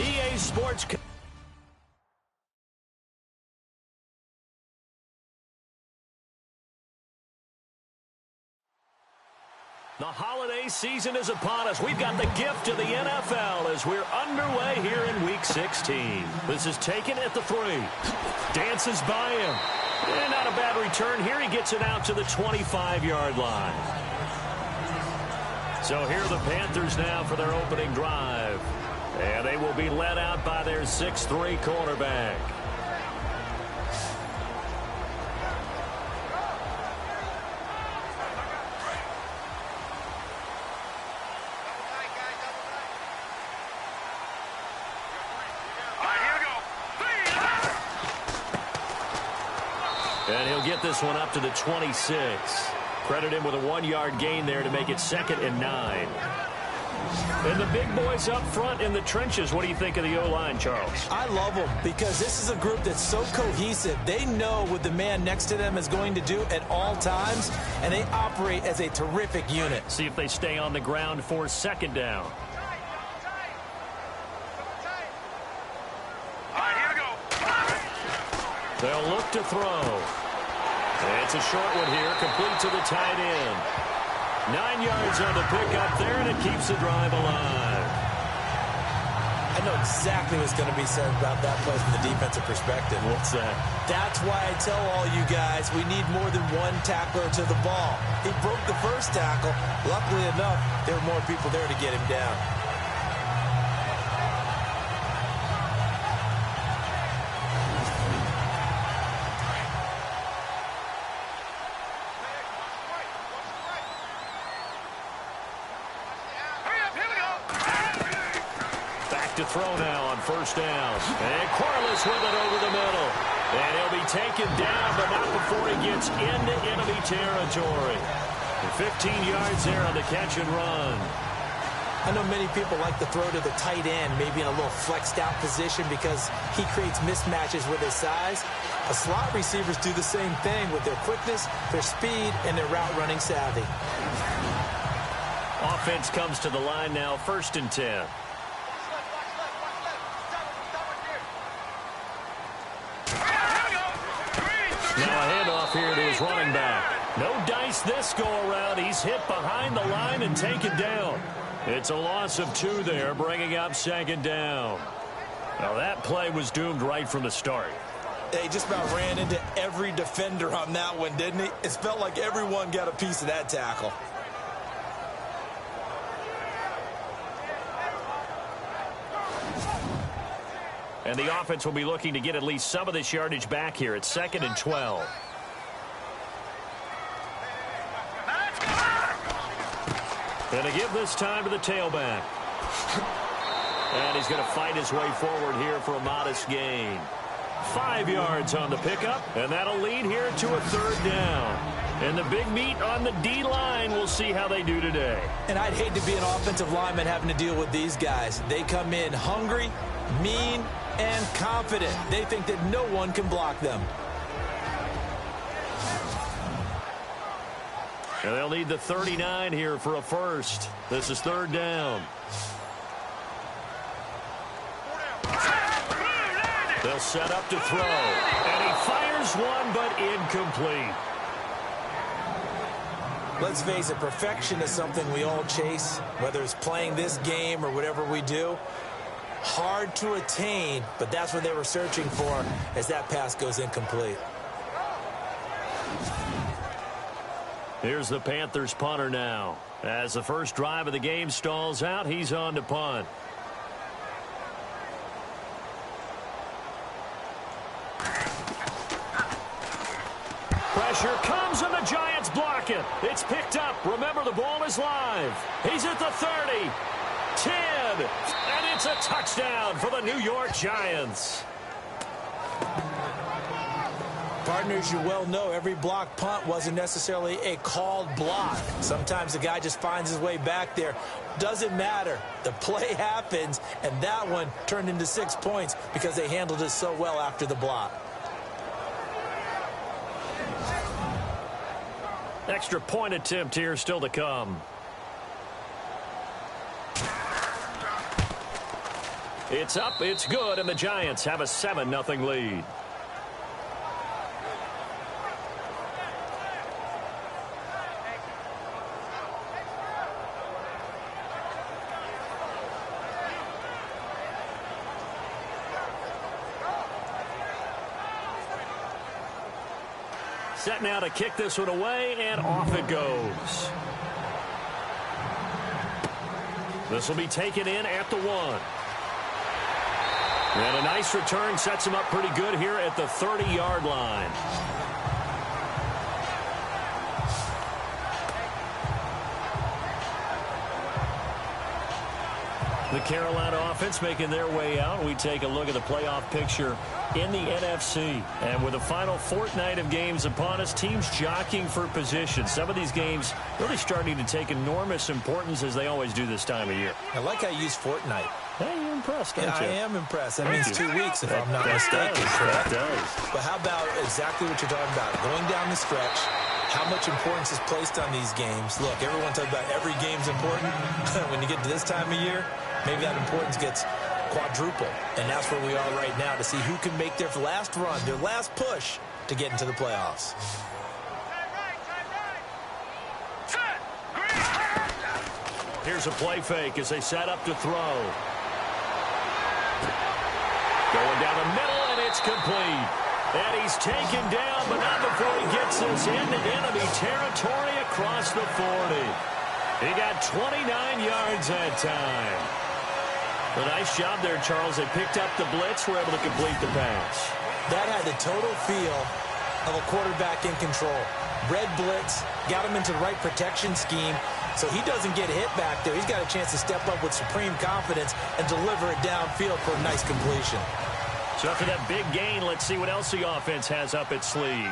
EA Sports. The holiday season is upon us. We've got the gift of the NFL as we're underway here in Week 16. This is taken at the 3. Dances by him. And not a bad return here. He gets it out to the 25-yard line. So here are the Panthers now for their opening drive. And they will be led out by their 6'3" quarterback. And he'll get this one up to the 26. Credit him with a 1-yard gain there to make it 2nd and 9. And the big boys up front in the trenches. What do you think of the O-line, Charles? I love them because this is a group that's so cohesive. They know what the man next to them is going to do at all times, and they operate as a terrific unit. See if they stay on the ground for 2nd down. They'll look to throw. It's a short one here, complete to the tight end. 9 yards on the pickup there, and it keeps the drive alive. I know exactly what's going to be said about that play from the defensive perspective. What's that? That's why I tell all you guys we need more than one tackler to the ball. He broke the first tackle. Luckily enough, there were more people there to get him down. To throw now on 1st down. And Corliss with it over the middle. And he'll be taken down, but not before he gets into enemy territory. And 15 yards there on the catch and run. I know many people like to throw to the tight end, maybe in a little flexed out position because he creates mismatches with his size. The slot receivers do the same thing with their quickness, their speed, and their route running savvy. Offense comes to the line now, 1st and 10. Now a handoff here to his running back. No dice this go-around. He's hit behind the line and taken down. It's a loss of 2 there, bringing up 2nd down. Now that play was doomed right from the start. They just about ran into every defender on that one, didn't he? It felt like everyone got a piece of that tackle. And the offense will be looking to get at least some of this yardage back here. It's 2nd and 12. And to give this time to the tailback. And he's going to fight his way forward here for a modest gain. 5 yards on the pickup, and that'll lead here to a 3rd down. And the big meat on the D-line, we'll see how they do today. And I'd hate to be an offensive lineman having to deal with these guys. They come in hungry, mean, and confident. They think that no one can block them. And they'll need the 39 here for a first. This is 3rd down. They'll set up to throw. And he fires one, but incomplete. Let's face it, perfection is something we all chase, whether it's playing this game or whatever we do. Hard to attain, but that's what they were searching for as that pass goes incomplete. Here's the Panthers punter now. As the first drive of the game stalls out, he's on to punt. Pressure comes and the Giants block it. It's picked up. Remember, the ball is live. He's at the 30. 10. And it's a touchdown for the New York Giants. Partners, you well know every block punt wasn't necessarily a called block. Sometimes the guy just finds his way back there. Doesn't matter. The play happens, and that one turned into 6 points because they handled it so well after the block. Extra point attempt here still to come. It's up, it's good, and the Giants have a 7-0 lead. Set now to kick this one away, and off it goes. This will be taken in at the 1. And a nice return sets him up pretty good here at the 30-yard line. The Carolina offense making their way out. We take a look at the playoff picture in the NFC. And with the final fortnight of games upon us, teams jockeying for position. Some of these games really starting to take enormous importance, as they always do this time of year. I like how you use fortnight. Hey, you're impressed, aren't you? I am impressed. That means 2 weeks, if I'm not mistaken. That does. But how about exactly what you're talking about? Going down the stretch, how much importance is placed on these games. Look, everyone talks about every game's important. When you get to this time of year, maybe that importance gets quadruple. And that's where we are right now, to see who can make their last run, their last push to get into the playoffs. Here's a play fake as they set up to throw. Going down the middle, and it's complete. And he's taken down, but not before he gets this into enemy territory across the 40. He got 29 yards that time. A nice job there, Charles. They picked up the blitz, were able to complete the pass. That had the total feel of a quarterback in control. Red blitz, got him into the right protection scheme, so he doesn't get hit back there. He's got a chance to step up with supreme confidence and deliver it downfield for a nice completion. So after that big gain, let's see what else the offense has up its sleeve.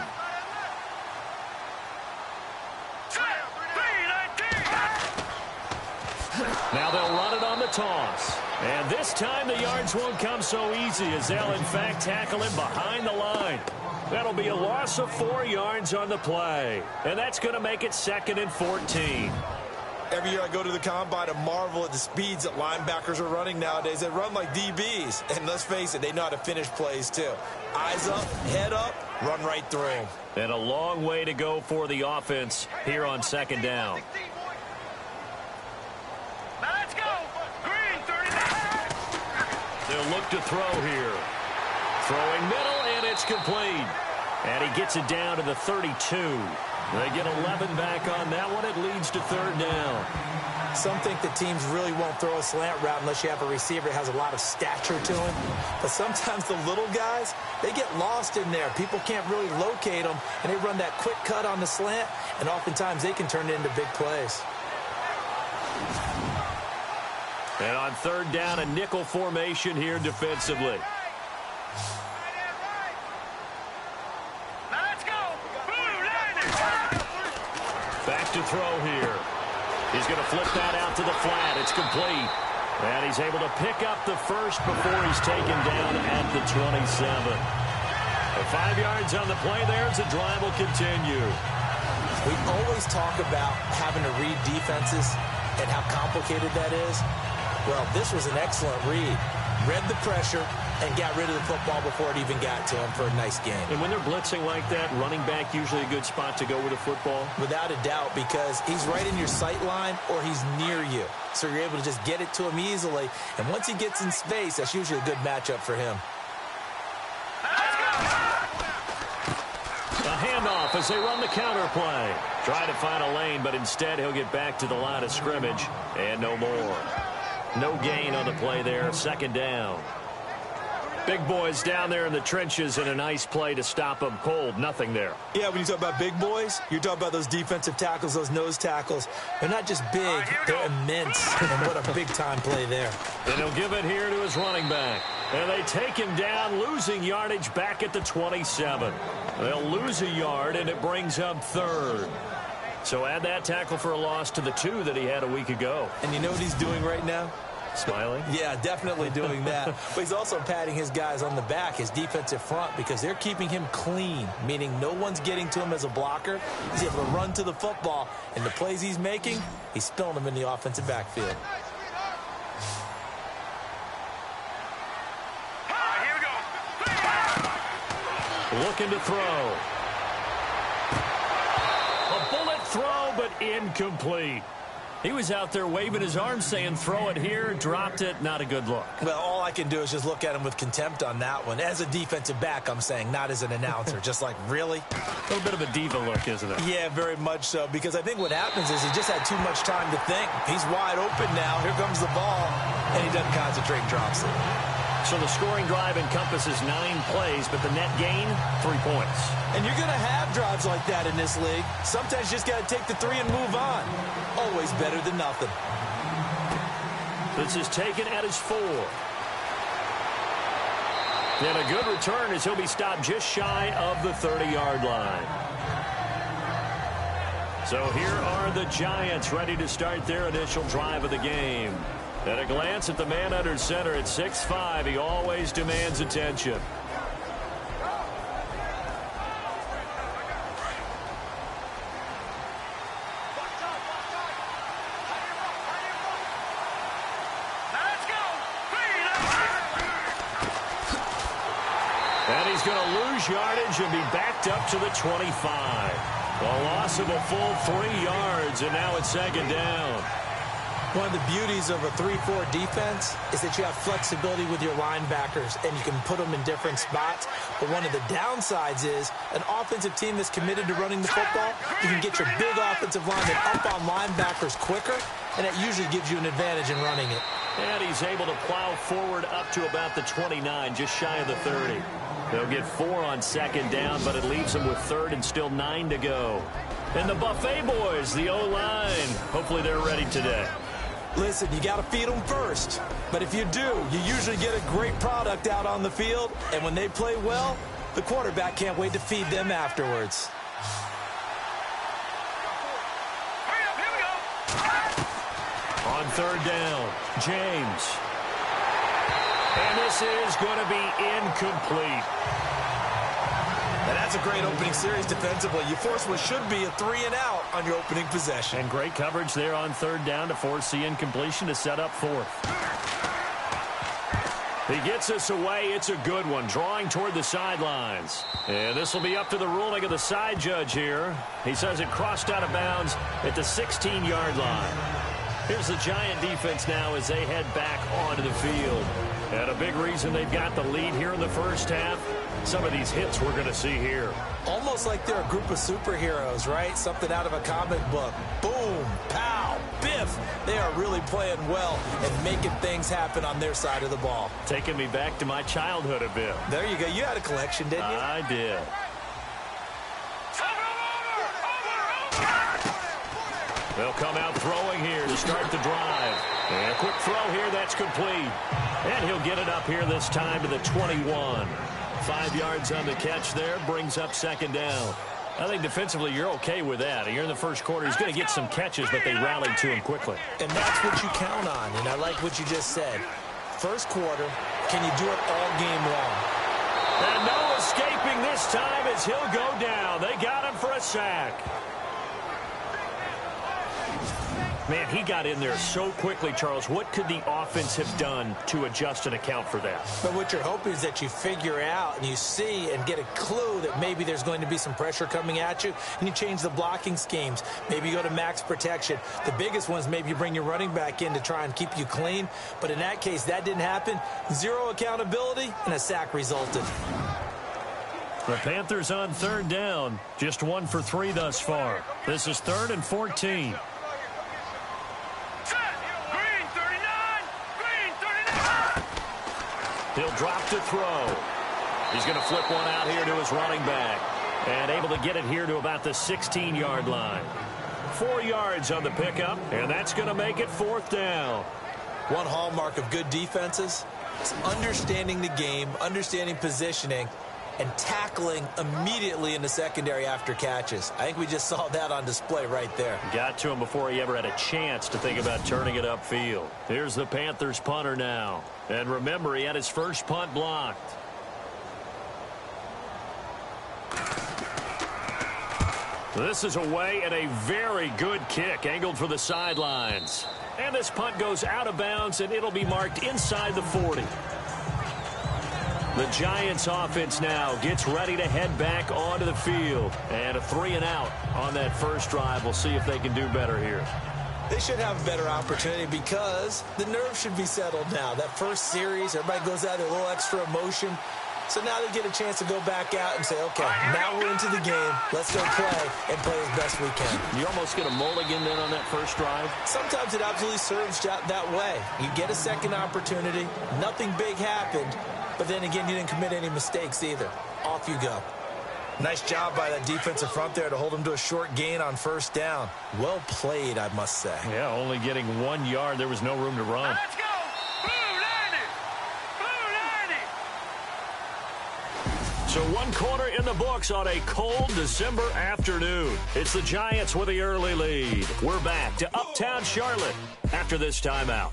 Now they'll run it on the toss. And this time the yards won't come so easy, as they'll in fact tackle him behind the line. That'll be a loss of 4 yards on the play. And that's going to make it 2nd and 14. Every year I go to the combine and marvel at the speeds that linebackers are running nowadays. They run like DBs. And let's face it, they know how to finish plays too. Eyes up, head up, run right through them. And a long way to go for the offense here on 2nd down. Now let's go. Green, 39. They'll look to throw here. Throwing middle, and it's complete. And he gets it down to the 32. They get 11 back on that one. It leads to 3rd down. Some think that teams really won't throw a slant route unless you have a receiver that has a lot of stature to him. But sometimes the little guys, they get lost in there. People can't really locate them, and they run that quick cut on the slant, and oftentimes they can turn it into big plays. And on 3rd down, a nickel formation here defensively. Back to throw here. He's going to flip that out to the flat. It's complete. And he's able to pick up the first before he's taken down at the 27. 5 yards on the play there as the drive will continue. We always talk about having to read defenses and how complicated that is. Well, this was an excellent read. Read the pressure and got rid of the football before it even got to him for a nice game. And when they're blitzing like that, running back usually a good spot to go with the football? Without a doubt, because he's right in your sight line or he's near you. So you're able to just get it to him easily. And once he gets in space, that's usually a good matchup for him. A handoff as they run the counter play. Try to find a lane, but instead he'll get back to the line of scrimmage. And no more. No gain on the play there. 2nd down. Big boys down there in the trenches, and a nice play to stop them cold. Nothing there. Yeah, when you talk about big boys, you're talking about those defensive tackles, those nose tackles. They're not just big, they're immense. And what a big-time play there. And he'll give it here to his running back. And they take him down, losing yardage back at the 27. They'll lose a yard, and it brings up 3rd. So add that tackle for a loss to the 2 that he had a week ago. And you know what he's doing right now? Smiling? Yeah, definitely doing that. But he's also patting his guys on the back, his defensive front, because they're keeping him clean, meaning no one's getting to him as a blocker. He's able to run to the football, and the plays he's making, he's spilling them in the offensive backfield. Looking to throw. A bullet throw, but incomplete. He was out there waving his arms saying, throw it here, dropped it, not a good look. Well, all I can do is just look at him with contempt on that one. As a defensive back, I'm saying, not as an announcer. Just like, really? A little bit of a diva look, isn't it? Yeah, very much so, because I think what happens is he just had too much time to think. He's wide open now. Here comes the ball, and he doesn't concentrate and drops it. So the scoring drive encompasses 9 plays, but the net gain, 3 points. And you're going to have drives like that in this league. Sometimes you just got to take the 3 and move on. Always better than nothing. This is taken at his 4. And a good return as he'll be stopped just shy of the 30-yard line. So here are the Giants ready to start their initial drive of the game. At a glance at the man under center at 6'5", he always demands attention. And he's going to lose yardage and be backed up to the 25. A loss of a full 3 yards, and now it's second down. One of the beauties of a 3-4 defense is that you have flexibility with your linebackers, and you can put them in different spots. But one of the downsides is an offensive team that's committed to running the football, you can get your big offensive linemen up on linebackers quicker, and that usually gives you an advantage in running it. And he's able to plow forward up to about the 29, just shy of the 30. They'll get 4 on second down, but it leaves them with 3rd and still 9 to go. And the Buffet boys, the O-line, hopefully they're ready today. Listen, you got to feed them first. But if you do, you usually get a great product out on the field. And when they play well, the quarterback can't wait to feed them afterwards. Here we go. On 3rd down, James. And this is going to be incomplete. And that's a great opening series defensively. You force what should be a 3 and out on your opening possession. And great coverage there on 3rd down to force the incompletion to set up 4th. He gets us away. It's a good one, drawing toward the sidelines. And this will be up to the ruling of the side judge here. He says it crossed out of bounds at the 16-yard line. Here's the Giant defense now as they head back onto the field. And a big reason they've got the lead here in the first half, some of these hits we're going to see here. Almost like they're a group of superheroes, right? Something out of a comic book. Boom, pow, biff. They are really playing well and making things happen on their side of the ball. Taking me back to my childhood a bit. There you go. You had a collection, didn't you? I did. They'll come out throwing here to start the drive. And a quick throw here, that's complete. And he'll get it up here this time to the 21. 5 yards on the catch there, brings up second down. I think defensively you're okay with that. Here in the first quarter, he's going to get some catches, but they rallied to him quickly. And that's what you count on, and I like what you just said. First quarter, can you do it all game long? And no escaping this time as he'll go down. They got him for a sack. Man, he got in there so quickly, Charles. What could the offense have done to adjust and account for that? But what you're hoping is that you figure out and you see and get a clue that maybe there's going to be some pressure coming at you, and you change the blocking schemes. Maybe you go to max protection. The biggest one is maybe you bring your running back in to try and keep you clean. But in that case, that didn't happen. Zero accountability, and a sack resulted. The Panthers on 3rd down. Just 1 for 3 thus far. This is 3rd and 14. He'll drop to throw. He's going to flip one out here to his running back. And able to get it here to about the 16-yard line. 4 yards on the pickup, and that's going to make it 4th down. One hallmark of good defenses is understanding the game, understanding positioning, and tackling immediately in the secondary after catches. I think we just saw that on display right there. Got to him before he ever had a chance to think about turning it upfield. Here's the Panthers punter now. And remember, he had his first punt blocked. This is away and a very good kick angled for the sidelines. And this punt goes out of bounds, and it'll be marked inside the 40. The Giants offense now gets ready to head back onto the field. And a 3-and-out on that first drive. We'll see if they can do better here. They should have a better opportunity because the nerves should be settled now. That first series, everybody goes out with a little extra emotion. So now they get a chance to go back out and say, okay, now we're into the game. Let's go play and play as best we can. You almost get a mulligan then on that first drive? Sometimes it absolutely serves that way. You get a second opportunity. Nothing big happened. But then again, you didn't commit any mistakes either. Off you go. Nice job by that defensive front there to hold him to a short gain on first down. Well played, I must say. Yeah, only getting 1 yard. There was no room to run. Let's go! Blue 90! So 1 quarter in the books on a cold December afternoon. It's the Giants with the early lead. We're back to Uptown Charlotte after this timeout.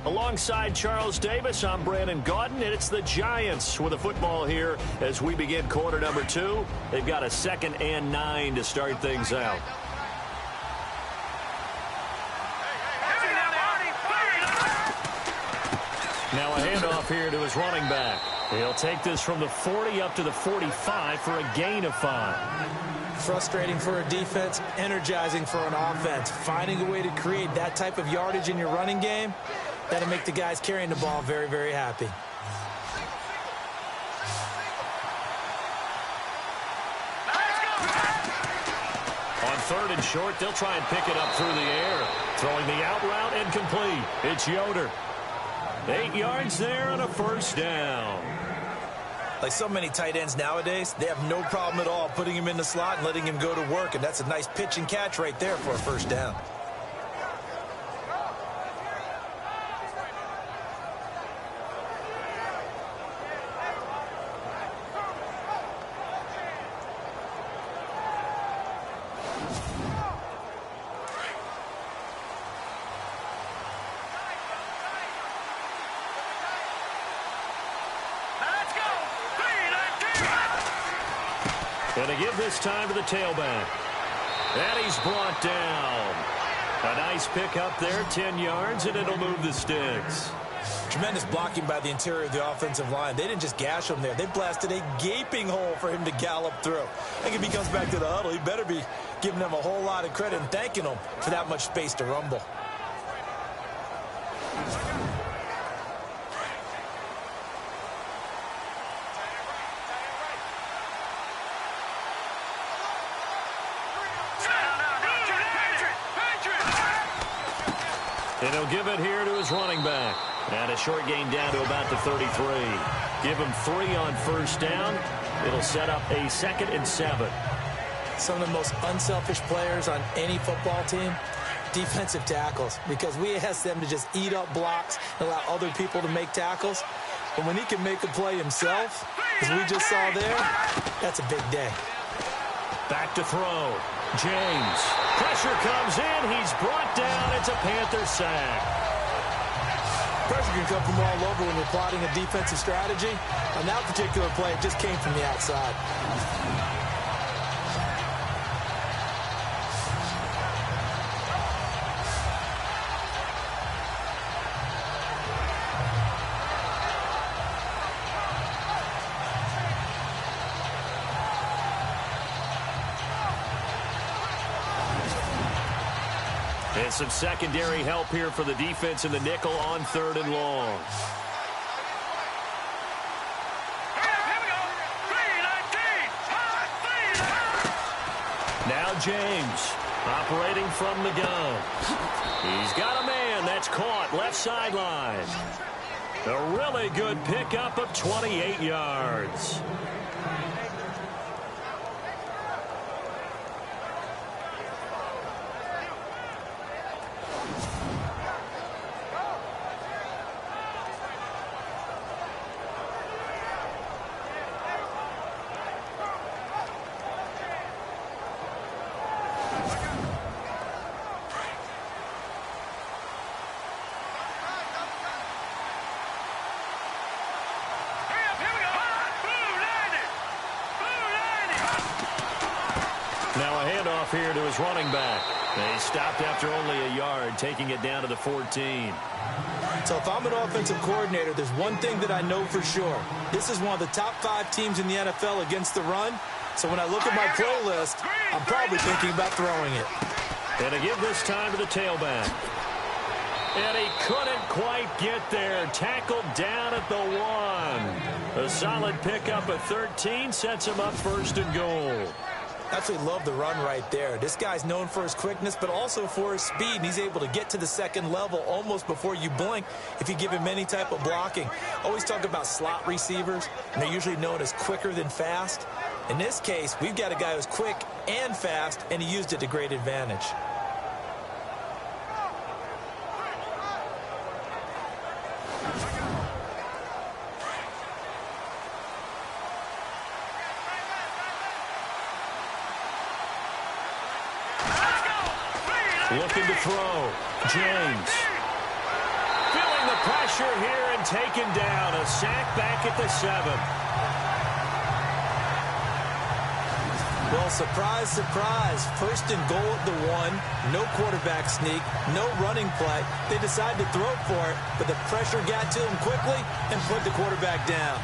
Alongside Charles Davis, I'm Brandon Gaudin, and it's the Giants with the football here as we begin quarter number 2. They've got a 2nd and 9 to start things out. Now a handoff here to his running back. He'll take this from the 40 up to the 45 for a gain of 5. Frustrating for a defense, energizing for an offense. Finding a way to create that type of yardage in your running game, that'll make the guys carrying the ball very, very happy. On 3rd and short, they'll try and pick it up through the air. Throwing the out route and complete. It's Yoder. 8 yards there on a first down. Like so many tight ends nowadays, they have no problem at all putting him in the slot and letting him go to work, and that's a nice pitch and catch right there for a first down. And to give this time to the tailback. And he's brought down. A nice pickup there, 10 yards, and it'll move the sticks. Tremendous blocking by the interior of the offensive line. They didn't just gash him there. They blasted a gaping hole for him to gallop through. I think if he comes back to the huddle, he better be giving them a whole lot of credit and thanking them for that much space to rumble. And he'll give it here to his running back. And a short gain down to about the 33. Give him 3 on first down. It'll set up a 2nd and 7. Some of the most unselfish players on any football team, defensive tackles, because we ask them to just eat up blocks and allow other people to make tackles. But when he can make a play himself, as we just saw there, that's a big day. Back to throw. James. Pressure comes in. He's brought down. It's a Panther sack. Pressure can come from all over when you're plotting a defensive strategy. On that particular play, it just came from the outside. And some secondary help here for the defense in the nickel on 3rd and long. Now James operating from the gun. He's got a man that's caught left sideline. A really good pickup of 28 yards. Now a handoff here to his running back. They stopped after only a yard, taking it down to the 14. So if I'm an offensive coordinator, there's one thing that I know for sure. This is one of the top 5 teams in the NFL against the run. So when I look at my playlist, I'm probably thinking about throwing it. And to give this time to the tailback. And he couldn't quite get there. Tackled down at the 1. A solid pickup at 13 sets him up first and goal. Absolutely love the run right there. This guy's known for his quickness, but also for his speed. And he's able to get to the second level almost before you blink if you give him any type of blocking. Always talk about slot receivers, and they're usually known as quicker than fast. In this case, we've got a guy who's quick and fast, and he used it to great advantage. Looking to throw. James. Feeling the pressure here and taken down. A sack back at the 7. Well, surprise, surprise. First and goal at the 1. No quarterback sneak. No running play. They decided to throw for it, but the pressure got to him quickly and put the quarterback down.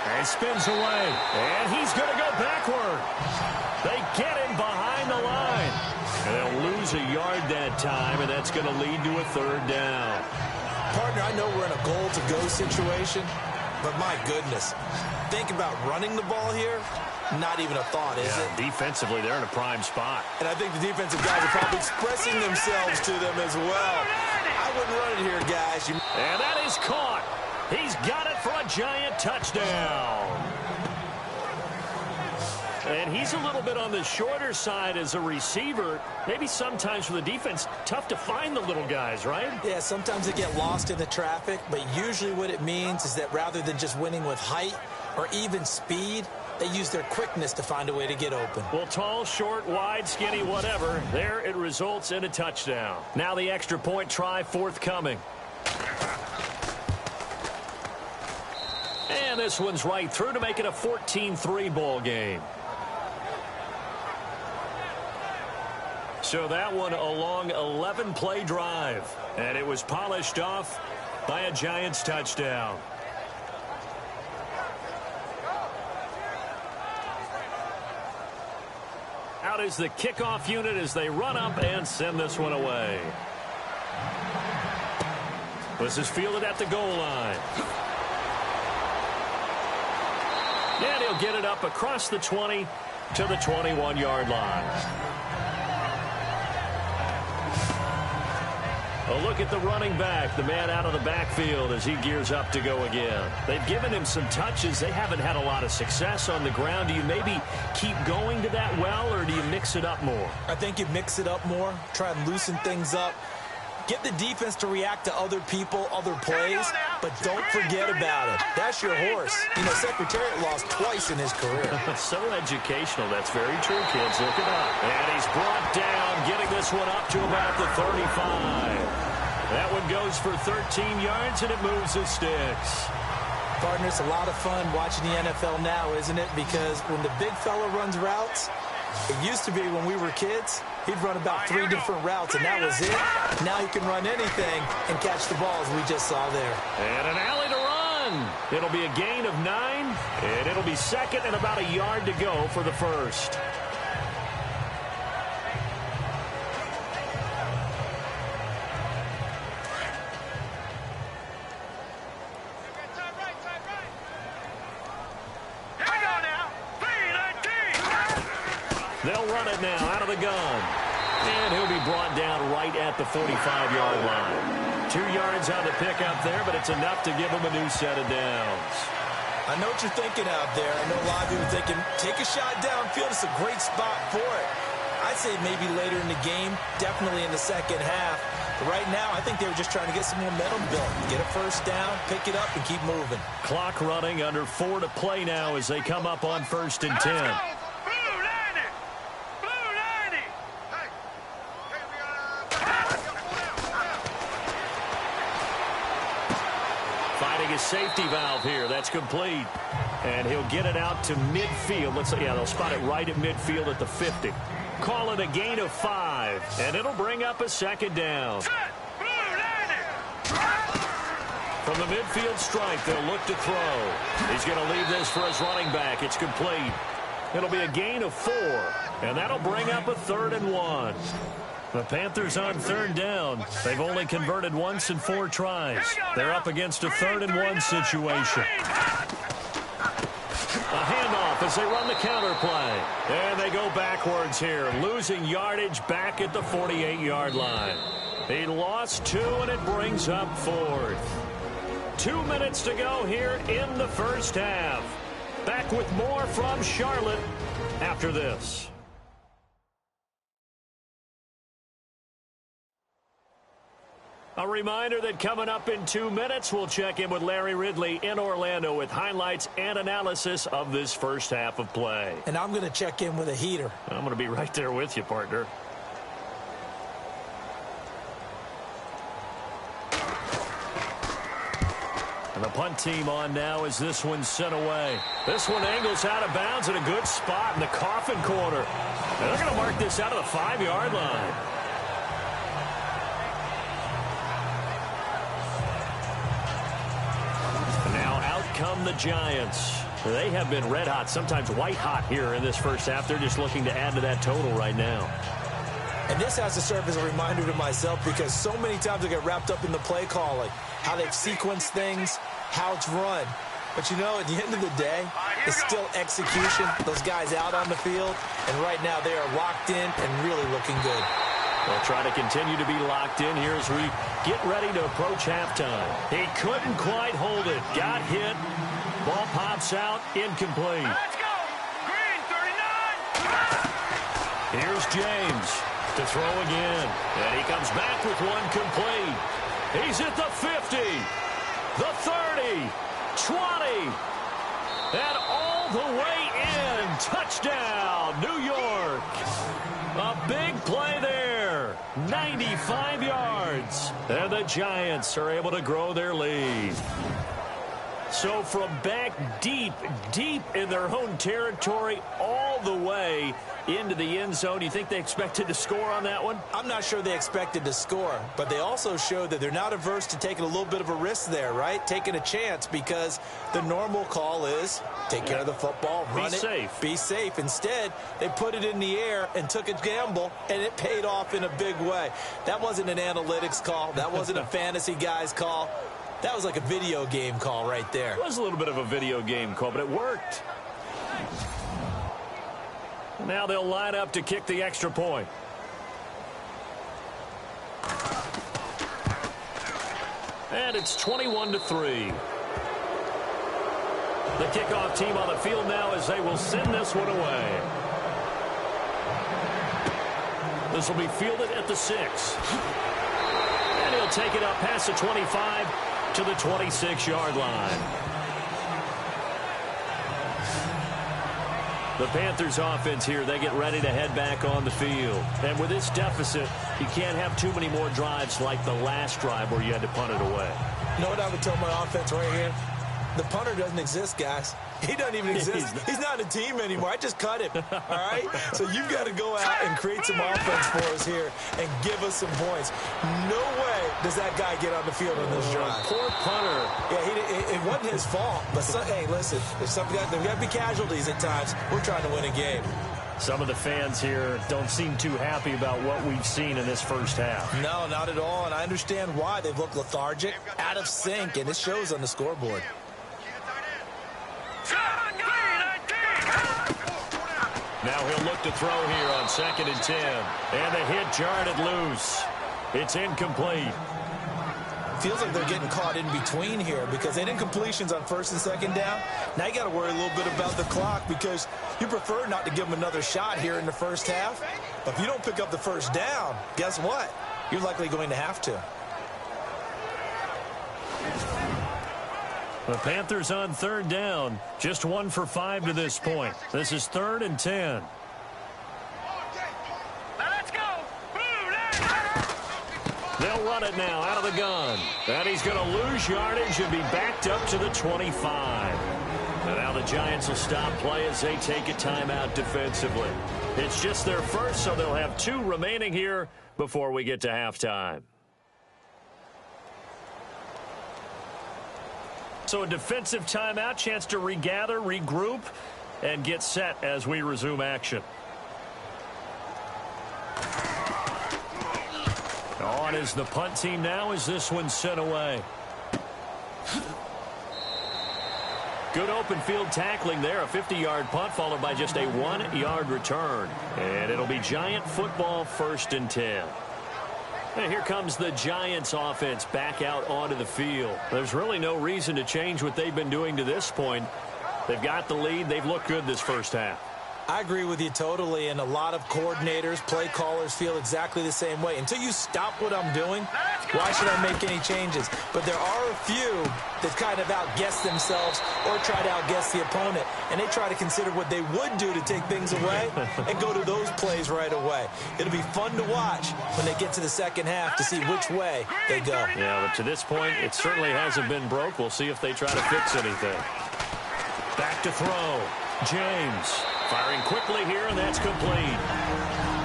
And spins away. And he's going to go backward. They get him behind the line. And they'll lose a yard that time, and that's going to lead to a 3rd down. Partner, I know we're in a goal-to-go situation, but my goodness. Think about running the ball here. Not even a thought, is it? Defensively, they're in a prime spot. And I think the defensive guys are probably expressing themselves to them as well. I wouldn't run it here, guys. And that is caught. He's got it for a Giant touchdown. And he's a little bit on the shorter side as a receiver. Maybe sometimes for the defense, tough to find the little guys, right? Yeah, sometimes they get lost in the traffic, but usually what it means is that rather than just winning with height or even speed, they use their quickness to find a way to get open. Well, tall, short, wide, skinny, whatever, there it results in a touchdown. Now the extra point try forthcoming. And this one's right through to make it a 14-3 ball game. So that one a long 11-play drive. And it was polished off by a Giants touchdown. Out is the kickoff unit as they run up and send this one away. This is fielded at the goal line. And he'll get it up across the 20 to the 21-yard line. A look at the running back, the man out of the backfield as he gears up to go again. They've given him some touches. They haven't had a lot of success on the ground. Do you maybe keep going to that well, or do you mix it up more? I think you mix it up more, try and loosen things up. Get the defense to react to other people, other plays, but don't forget about it. That's your horse. You know, Secretariat lost twice in his career. So educational. That's very true, kids. Look it up. And he's brought down, getting this one up to about the 35. That one goes for 13 yards, and it moves the sticks. Partner, it's a lot of fun watching the NFL now, isn't it? Because when the big fella runs routes, it used to be when we were kids, he'd run about 3 different routes, and that was it. Now he can run anything and catch the balls we just saw there. And an alley to run. It'll be a gain of 9, and it'll be second and about a yard to go for the first. They'll run it now out of the gun. And he'll be brought down right at the 45-yard line. 2 yards on the pickup there, but it's enough to give him a new set of downs. I know what you're thinking out there. I know a lot of you are thinking, take a shot downfield. It's a great spot for it. I'd say maybe later in the game, definitely in the second half. But right now, I think they were just trying to get some momentum built. Get a first down, pick it up, and keep moving. Clock running under 4 to play now as they come up on 1st and 10. finding his safety valve here. That's complete. And he'll get it out to midfield. They'll spot it right at midfield at the 50. Call it a gain of 5, and it'll bring up a second down. From the midfield stripe, they'll look to throw. He's going to leave this for his running back. It's complete. It'll be a gain of 4, and that'll bring up a 3rd and 1. The Panthers on 3rd down. They've only converted once in 4 tries. They're up against a 3rd and 1 situation. A handoff as they run the counter play. And they go backwards here, losing yardage back at the 48-yard line. He lost 2, and it brings up 4th. 2 minutes to go here in the first half. Back with more from Charlotte after this. A reminder that coming up in 2 minutes, we'll check in with Larry Ridley in Orlando with highlights and analysis of this first half of play. And I'm going to check in with a heater. I'm going to be right there with you, partner. And the punt team on now as this one's sent away. This one angles out of bounds in a good spot in the coffin corner. And they're going to mark this out of the 5-yard line. Come the Giants. They have been red hot, sometimes white hot here in this first half. They're just looking to add to that total right now. And this has to serve as a reminder to myself because so many times I get wrapped up in the play calling, how they've sequenced things, how it's run. But, you know, at the end of the day, it's still execution. Those guys out on the field, and right now they are locked in and really looking good. They'll try to continue to be locked in here as we get ready to approach halftime. He couldn't quite hold it. Got hit. Ball pops out. Incomplete. Let's go. Green, 39. Here's James to throw again. And he comes back with one complete. He's at the 50, the 30, 20, and all the way in. Touchdown, New York. A big play there. 95 yards. And the Giants are able to grow their lead. So from back deep in their own territory all the way into the end zone, you think they expected to score on that one? I'm not sure they expected to score, but they also showed that they're not averse to taking a little bit of a risk there, right? Taking a chance because the normal call is take care of the football, run it, be safe. Instead, they put it in the air and took a gamble, and it paid off in a big way. That wasn't an analytics call. That wasn't a fantasy guy's call. That was like a video game call right there. It was a little bit of a video game call, but it worked. Now they'll line up to kick the extra point. And it's 21-3. The kickoff team on the field now as they will send this one away. This will be fielded at the 6. And he'll take it up past the 25 to the 26-yard line. The Panthers offense here, they get ready to head back on the field. And with this deficit, you can't have too many more drives like the last drive where you had to punt it away. You know what I would tell my offense right here? The punter doesn't exist, guys. He doesn't even exist. He's not a team anymore. I just cut him, all right? So you've got to go out and create some offense for us here and give us some points. No way does that guy get on the field on this drive. Poor punter. Yeah, it wasn't his fault. But, hey, listen, there's got to be casualties at times. We're trying to win a game. Some of the fans here don't seem too happy about what we've seen in this first half. No, not at all, and I understand why. They've looked lethargic, out of sync, and it shows on the scoreboard. Now he'll look to throw here on 2nd and 10. And the hit jarred it loose. It's incomplete. Feels like they're getting caught in between here because they didn't completions on 1st and 2nd down. Now you got to worry a little bit about the clock because you prefer not to give them another shot here in the first half. But if you don't pick up the first down, guess what? You're likely going to have to. The Panthers on 3rd down. Just 1 for 5 to this point. This is 3rd and 10. Let's go. They'll run run it now out of the gun. And he's going to lose yardage and be backed up to the 25. And now the Giants will stop play as they take a timeout defensively. It's just their first, so they'll have 2 remaining here before we get to halftime. So a defensive timeout, chance to regather, regroup, and get set as we resume action. On is the punt team now as this one's sent away. Good open field tackling there. A 50-yard punt followed by just a 1-yard return. And it'll be Giant football 1st and 10. And here comes the Giants offense back out onto the field. There's really no reason to change what they've been doing to this point. They've got the lead. They've looked good this first half. I agree with you totally, and a lot of coordinators, play callers feel exactly the same way. Until you stop what I'm doing, why should I make any changes? But there are a few that kind of outguess themselves or try to outguess the opponent, and they try to consider what they would do to take things away and go to those plays right away. It'll be fun to watch when they get to the second half to see which way they go. Yeah, but to this point, it certainly hasn't been broke. We'll see if they try to fix anything. Back to throw. James firing quickly here, and that's complete.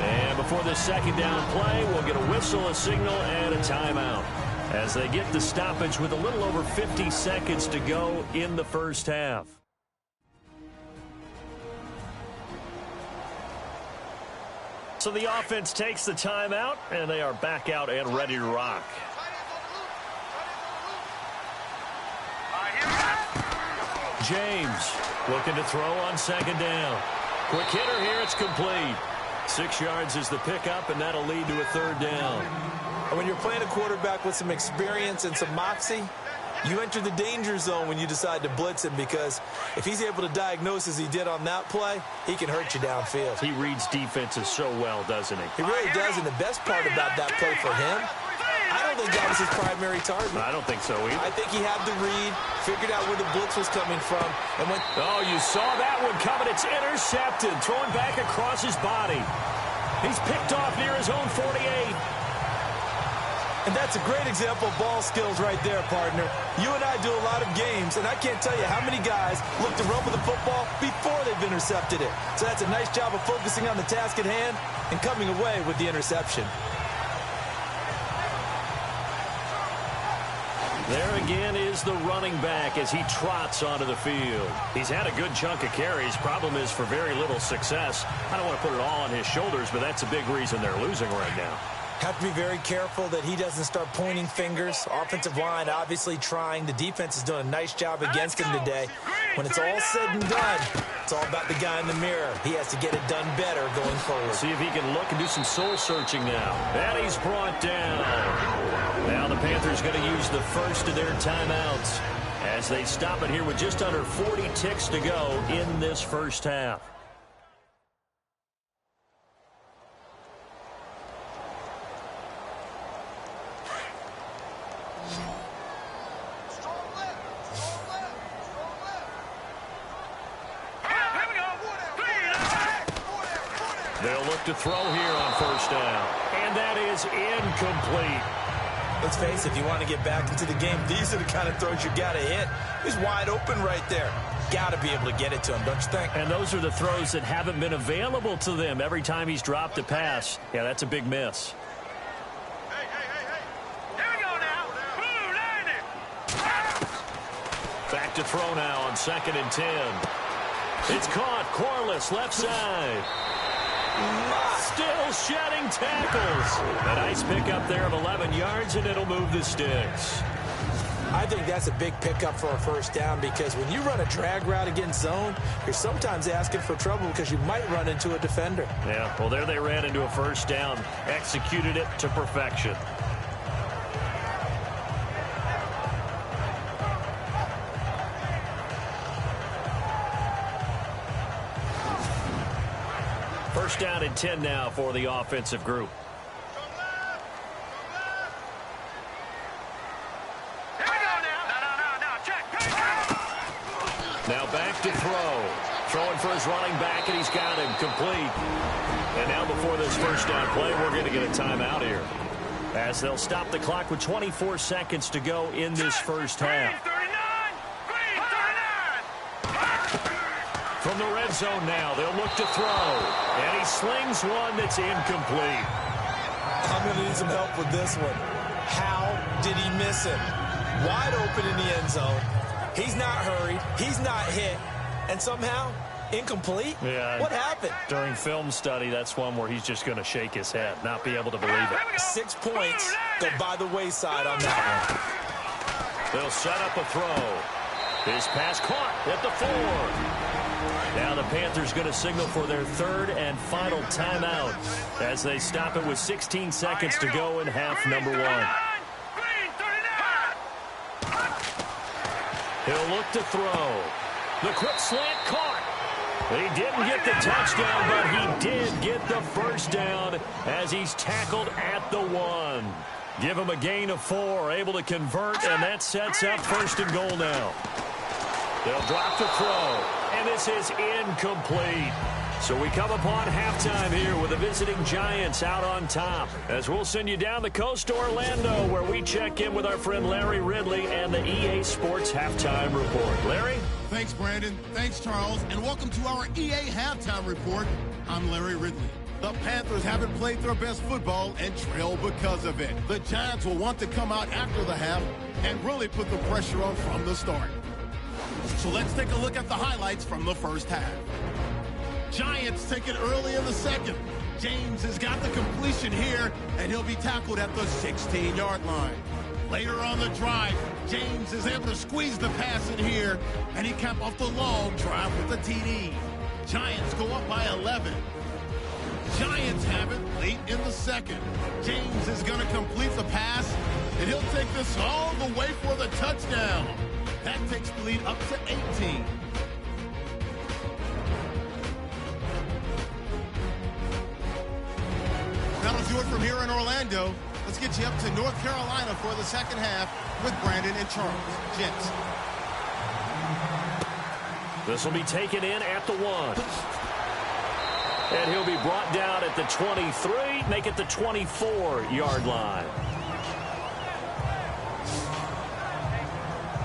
And before this second down play, we'll get a whistle, a signal, and a timeout as they get the stoppage with a little over 50 seconds to go in the first half. So the offense takes the timeout, and they are back out and ready to rock. James looking to throw on second down. Quick hitter here, it's complete. 6 yards is the pickup, and that'll lead to a 3rd down. When you're playing a quarterback with some experience and some moxie, you enter the danger zone when you decide to blitz him, because if he's able to diagnose as he did on that play, he can hurt you downfield. He reads defenses so well, doesn't he? He really does, and the best part about that play for him, I don't think that was his primary target. I don't think so either. I think he had the read, figured out where the blitz was coming from, and went. Oh, you saw that one coming. It's intercepted, throwing back across his body. He's picked off near his own 48. And that's a great example of ball skills right there, partner. You and I do a lot of games, and I can't tell you how many guys look to run with the football before they've intercepted it. So that's a nice job of focusing on the task at hand and coming away with the interception. There again is the running back as he trots onto the field. He's had a good chunk of carries. Problem is for very little success. I don't want to put it all on his shoulders, but that's a big reason they're losing right now. Have to be very careful that he doesn't start pointing fingers. Offensive line obviously trying. The defense is doing a nice job against him today. When it's all said and done, it's all about the guy in the mirror. He has to get it done better going forward. See if he can look and do some soul searching now. And he's brought down. Now the Panthers going to use the first of their timeouts as they stop it here with just under 40 ticks to go in this first half. They'll look to throw here on first down. And that is incomplete. Let's face it, if you want to get back into the game, these are the kind of throws you got to hit. He's wide open right there. Got to be able to get it to him, don't you think? And those are the throws that haven't been available to them every time he's dropped a pass. Yeah, that's a big miss. Here we go now. Blue landing. Back to throw now on 2nd and 10. It's caught. Corliss left side. Still shedding tackles. A nice pickup there of 11 yards, and it'll move the sticks. I think that's a big pickup for a first down, because when you run a drag route against zone, you're sometimes asking for trouble because you might run into a defender. Yeah, well, there they ran into a first down. Executed it to perfection. First down and 10 now for the offensive group. Now back to throw. Throwing for his running back, and he's got him complete. And now before this first down play, we're going to get a timeout here. as they'll stop the clock with 24 seconds to go in this first half. From the red zone now, they'll look to throw. And he slings one that's incomplete. I'm going to need some help with this one. How did he miss it? Wide open in the end zone. He's not hurried. He's not hit. And somehow, incomplete? Yeah. What happened? During film study, that's one where he's just going to shake his head, not be able to believe it. 6 points go by the wayside on that one. They'll set up a throw. His pass caught at the 4. Now the Panthers going to signal for their third and final timeout as they stop it with 16 seconds to go in half number 1. He'll look to throw. The quick slant caught. He didn't get the touchdown, but he did get the first down as he's tackled at the 1. Give him a gain of 4, able to convert, and that sets up first and goal now. They'll drop the throw, and this is incomplete. So we come upon halftime here with the visiting Giants out on top, as we'll send you down the coast to Orlando, where we check in with our friend Larry Ridley and the EA Sports Halftime Report. Larry? Thanks, Brandon. Thanks, Charles. And welcome to our EA Halftime Report. I'm Larry Ridley. The Panthers haven't played their best football and trail because of it. The Giants will want to come out after the half and really put the pressure on from the start. So let's take a look at the highlights from the first half. Giants take it early in the second. James has got the completion here, and he'll be tackled at the 16-yard line. Later on the drive, James is able to squeeze the pass in here, and he capped off the long drive with the TD. Giants go up by 11. Giants have it late in the second. James is going to complete the pass, and he'll take this all the way for the touchdown. That takes the lead up to 18. That'll do it from here in Orlando. Let's get you up to North Carolina for the second half with Brandon and Charles. Gents. This will be taken in at the 1. And he'll be brought down at the 23, make it the 24-yard line.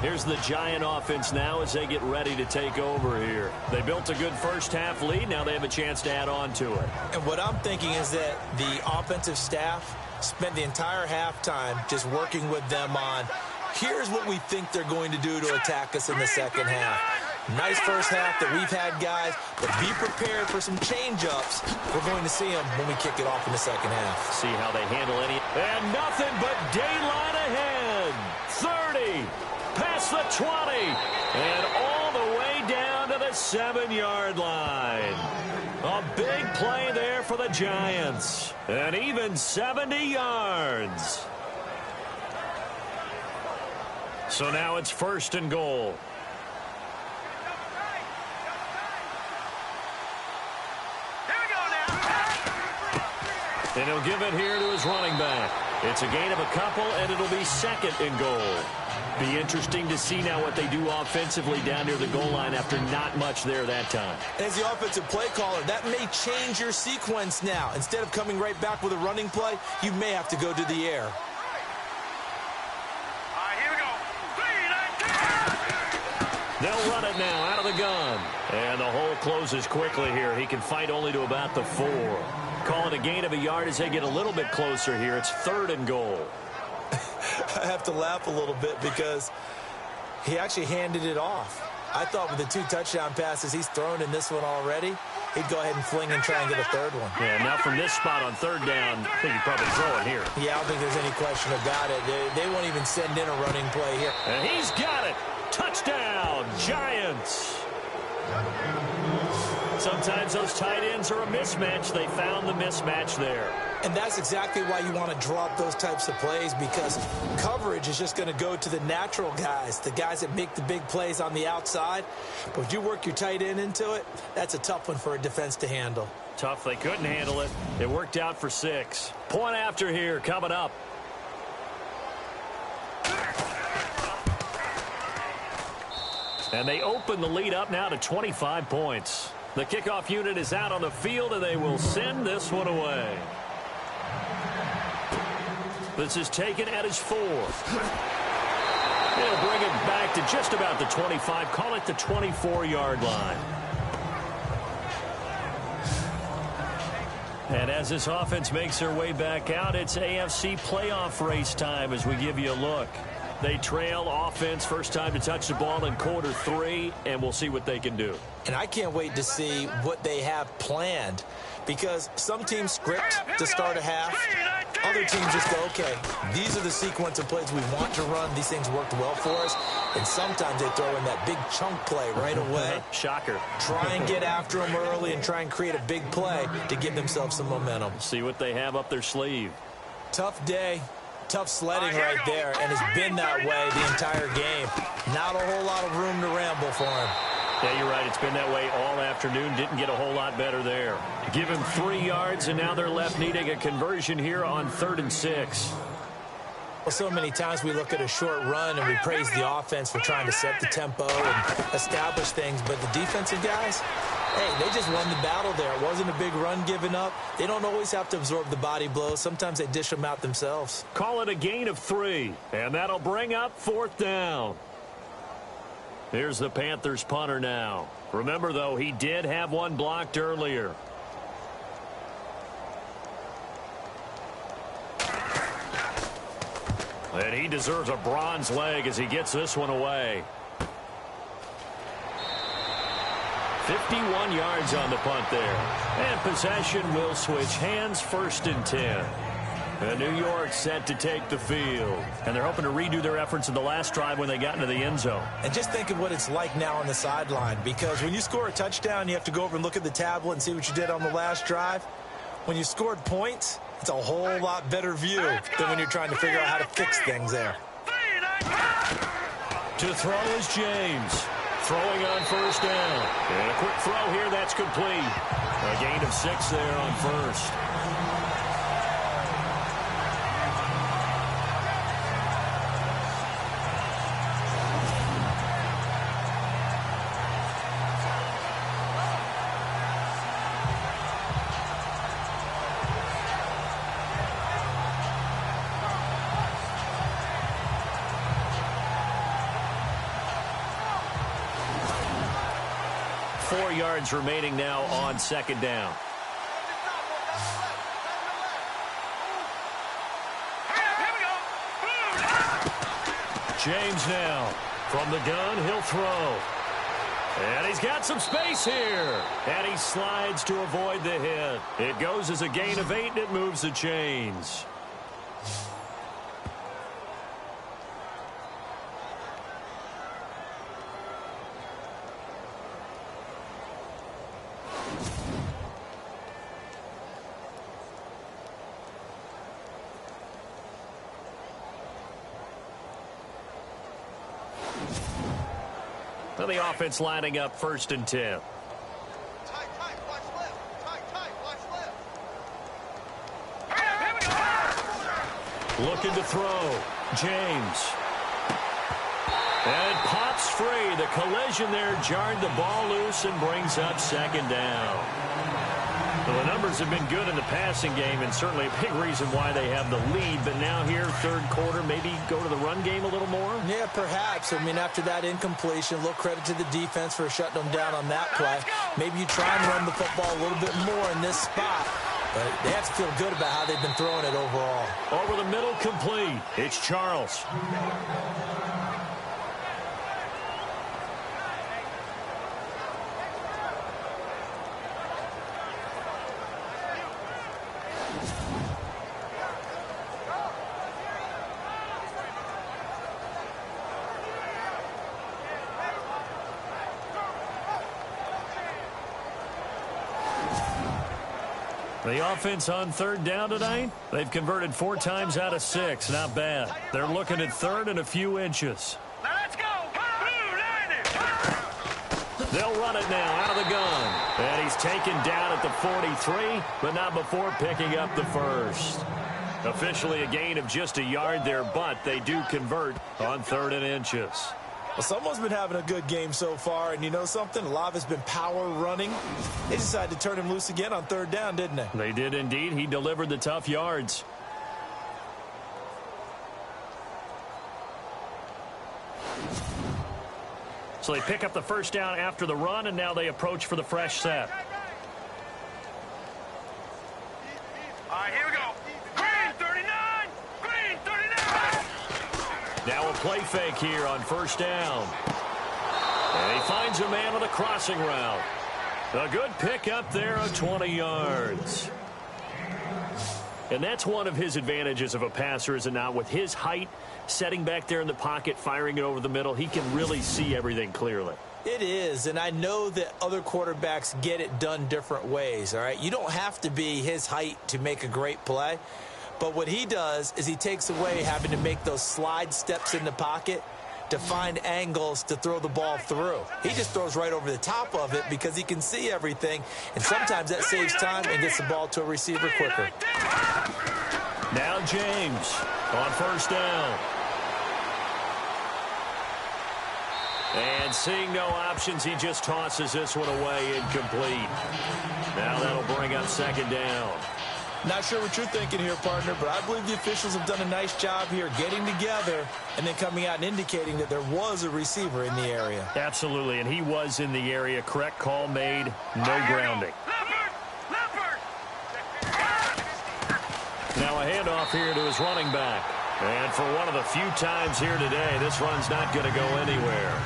Here's the Giant offense now as they get ready to take over here. They built a good first-half lead. Now they have a chance to add on to it. And what I'm thinking is that the offensive staff spent the entire halftime just working with them on, here's what we think they're going to do to attack us in the second half. Nice first half that we've had, guys, but be prepared for some change-ups. We're going to see them when we kick it off in the second half. See how they handle any. And nothing but daylight ahead. 30. Past the 20, and all the way down to the 7-yard line. A big play there for the Giants, and even 70 yards. So now it's first and goal. And he'll give it here to his running back. It's a gain of a couple, and it'll be second and goal. Be interesting to see now what they do offensively down near the goal line after not much there that time. As the offensive play caller, that may change your sequence now. Instead of coming right back with a running play, you may have to go to the air. Here we go. They'll run it now out of the gun. And the hole closes quickly here. He can fight only to about the 4. Call it a gain of a yard as they get a little bit closer here. It's third and goal. I have to laugh a little bit because he actually handed it off. I thought with the 2 touchdown passes he's thrown in this one already, he'd go ahead and fling and try and get a third one. Yeah, now from this spot on third down, I think he'd probably throw it here. Yeah, I don't think there's any question about it. They won't even send in a running play here. And he's got it. Touchdown, Giants. Sometimes those tight ends are a mismatch. They found the mismatch there. And that's exactly why you want to draw up those types of plays, because coverage is just going to go to the natural guys, the guys that make the big plays on the outside. But if you work your tight end into it, that's a tough one for a defense to handle. Tough. They couldn't handle it. It worked out for 6. Point after here coming up. And they open the lead up now to 25 points. The kickoff unit is out on the field, and they will send this one away. This is taken at his 4. He'll bring it back to just about the 25. Call it the 24-yard line. And as this offense makes their way back out, it's AFC playoff race time as we give you a look. They trail offense, first time to touch the ball in quarter 3, and we'll see what they can do. And I can't wait to see what they have planned, because some teams script to start a half. Other teams just go, okay, these are the sequence of plays we want to run. These things worked well for us. And sometimes they throw in that big chunk play right away. Shocker. Try and get after them early and try and create a big play to give themselves some momentum. See what they have up their sleeve. Tough day. Tough sledding right there, and it's been that way the entire game. Not a whole lot of room to ramble for him. Yeah, you're right. It's been that way all afternoon. Didn't get a whole lot better there. Give him 3 yards, and now they're left needing a conversion here on 3rd and 6. Well, so many times we look at a short run and we praise the offense for trying to set the tempo and establish things, but the defensive guys, hey, they just won the battle there. It wasn't a big run given up. They don't always have to absorb the body blows. Sometimes they dish them out themselves. Call it a gain of 3, and that'll bring up 4th down. Here's the Panthers punter now. Remember, though, he did have one blocked earlier. And he deserves a bronze leg as he gets this one away. 51 yards on the punt there. And possession will switch hands, 1st and 10. And New York set to take the field. And they're hoping to redo their efforts in the last drive when they got into the end zone. And just think of what it's like now on the sideline, because when you score a touchdown, you have to go over and look at the tablet and see what you did on the last drive. When you scored points, it's a whole lot better view than when you're trying to figure out how to fix things there. To throw is James. Throwing on 1st down. And a quick throw here, that's complete. A gain of 6 there on 1st. Remaining now on 2nd down. James now from the gun, he'll throw. And he's got some space here. And he slides to avoid the hit. It goes as a gain of 8, and it moves the chains. So the offense lining up 1st and 10. Looking to throw. James. And pops free. The collision there jarred the ball loose and brings up 2nd down. Well, the numbers have been good in the passing game, and certainly a big reason why they have the lead. But now here, 3rd quarter, maybe go to the run game a little more? Yeah, perhaps. I mean, after that incompletion, a little credit to the defense for shutting them down on that play. Maybe you try and run the football a little bit more in this spot. But they have to feel good about how they've been throwing it overall. Over the middle, complete. It's Charles. The offense on 3rd down tonight, they've converted 4 times out of 6. Not bad. They're looking at 3rd and a few inches. Now let's go. They'll run it now out of the gun. And he's taken down at the 43, but not before picking up the 1st. Officially a gain of just a yard there, but they do convert on 3rd and inches. Well, someone's been having a good game so far, and you know something? A lot of it's been power running. They decided to turn him loose again on 3rd down, didn't they? They did indeed. He delivered the tough yards. So they pick up the first down after the run, and now they approach for the fresh set. All right, here we go. Green 39! Green 39! Now a play fake here on first down. And he finds a man with a crossing route. A good pickup there of 20 yards. And that's one of his advantages of a passer, is it not? With his height, setting back there in the pocket, firing it over the middle, he can really see everything clearly. It is, and I know that other quarterbacks get it done different ways, all right? You don't have to be his height to make a great play, but what he does is he takes away having to make those slide steps in the pocket to find angles to throw the ball through. He just throws right over the top of it because he can see everything, and sometimes that saves time and gets the ball to a receiver quicker. Now James on first down. And seeing no options, he just tosses this one away, incomplete. Now that'll bring up second down. Not sure what you're thinking here, partner, but I believe the officials have done a nice job here getting together and then coming out and indicating that there was a receiver in the area. Absolutely, and he was in the area. Correct call made, no grounding. Now a handoff here to his running back. And for one of the few times here today, this run's not going to go anywhere.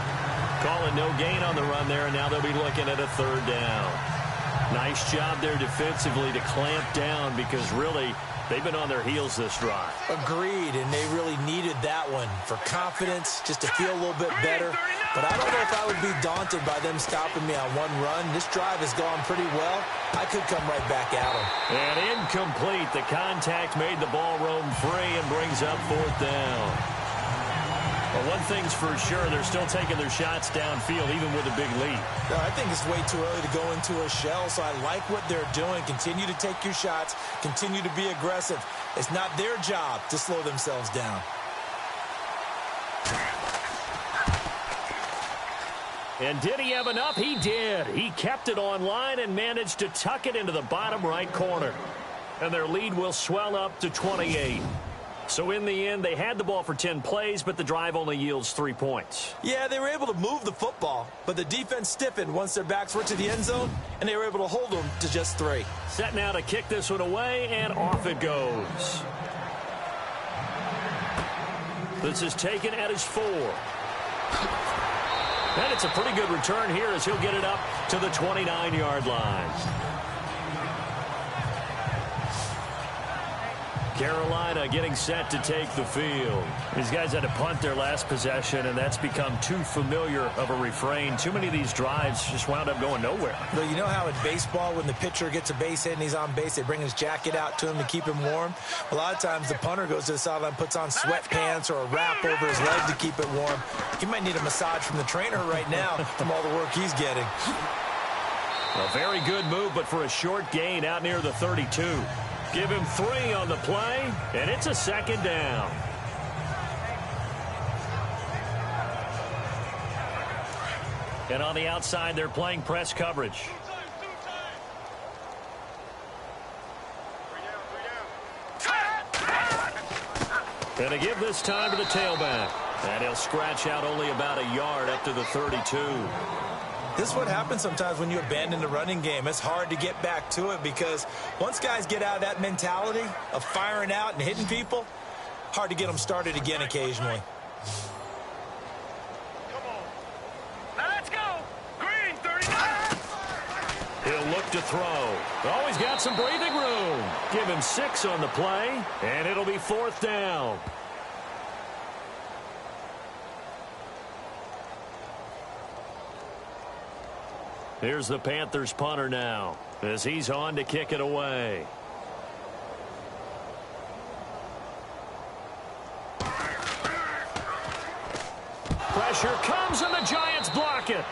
Calling no gain on the run there, and now they'll be looking at a third down. Nice job there defensively to clamp down, because really they've been on their heels this drive. Agreed, and they really needed that one for confidence, just to feel a little bit better. But I don't know if I would be daunted by them stopping me on one run. This drive has gone pretty well. I could come right back at them. And incomplete. The contact made the ball roam free and brings up fourth down. But one thing's for sure, they're still taking their shots downfield, even with a big lead. No, I think it's way too early to go into a shell, so I like what they're doing. Continue to take your shots. Continue to be aggressive. It's not their job to slow themselves down. And did he have enough? He did. He kept it online and managed to tuck it into the bottom right corner. And their lead will swell up to 28. So in the end, they had the ball for 10 plays, but the drive only yields 3 points. Yeah, they were able to move the football, but the defense stiffened once their backs were to the end zone, and they were able to hold them to just 3. Set now to kick this one away, and off it goes. This is taken at his 4. And it's a pretty good return here as he'll get it up to the 29-yard line. Carolina getting set to take the field. These guys had to punt their last possession, and that's become too familiar of a refrain. Too many of these drives just wound up going nowhere. Well, you know how in baseball, when the pitcher gets a base hit and he's on base, they bring his jacket out to him to keep him warm? A lot of times the punter goes to the sideline, puts on sweatpants or a wrap over his leg to keep it warm. He might need a massage from the trainer right now from all the work he's getting. A very good move, but for a short gain out near the 32. Give him 3 on the play, and it's a second down. And on the outside, they're playing press coverage. And to give this time to the tailback. And he'll scratch out only about a yard up to the 32. This is what happens sometimes when you abandon the running game. It's hard to get back to it because once guys get out of that mentality of firing out and hitting people, hard to get them started again occasionally. Come on. Now let's go. Green 39. He'll look to throw. Oh, he's got some breathing room. Give him 6 on the play, and it'll be fourth down. Here's the Panthers punter now as he's on to kick it away. Pressure comes and the Giants block it.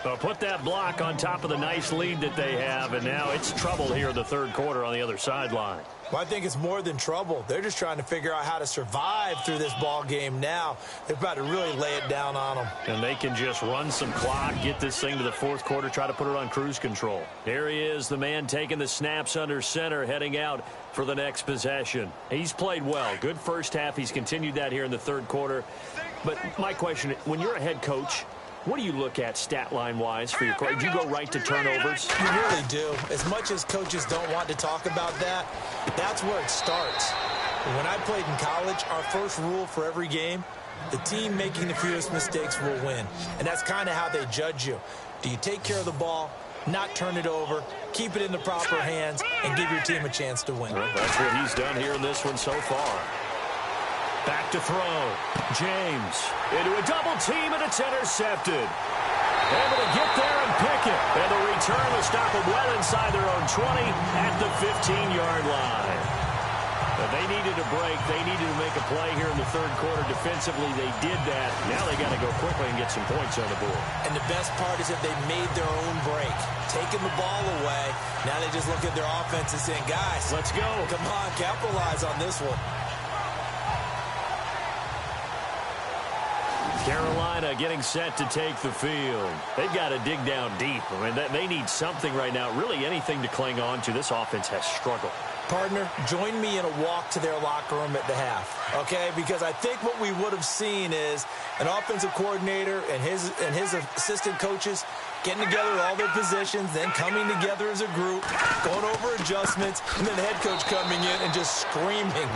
They'll put that block on top of the nice lead that they have, and now it's trouble here in the third quarter on the other sideline. Well, I think it's more than trouble. They're just trying to figure out how to survive through this ball game now. They're about to really lay it down on them. And they can just run some clock, get this thing to the fourth quarter, try to put it on cruise control. Here he is, the man taking the snaps under center, heading out for the next possession. He's played well. Good first half. He's continued that here in the third quarter. But my question, when you're a head coach, what do you look at stat line-wise for your coach? Do you go right to turnovers? You really do. As much as coaches don't want to talk about that, that's where it starts. When I played in college, our first rule for every game, the team making the fewest mistakes will win. And that's kind of how they judge you. Do you take care of the ball, not turn it over, keep it in the proper hands, and give your team a chance to win? Well, that's what he's done here in this one so far. Back to throw. James into a double team, and it's intercepted. Able to get there and pick it. And the return will stop them well inside their own 20 at the 15-yard line. But they needed a break. They needed to make a play here in the third quarter. Defensively, they did that. Now they got to go quickly and get some points on the board. And the best part is that they made their own break. Taking the ball away. Now they just look at their offense and saying, guys, let's go. Come on, capitalize on this one. Carolina getting set to take the field. They've got to dig down deep. I mean, they need something right now, really anything to cling on to. This offense has struggled. Partner, join me in a walk to their locker room at the half, okay? Because I think what we would have seen is an offensive coordinator and his assistant coaches getting together all their positions, then coming together as a group, going over adjustments, and then the head coach coming in and just screaming,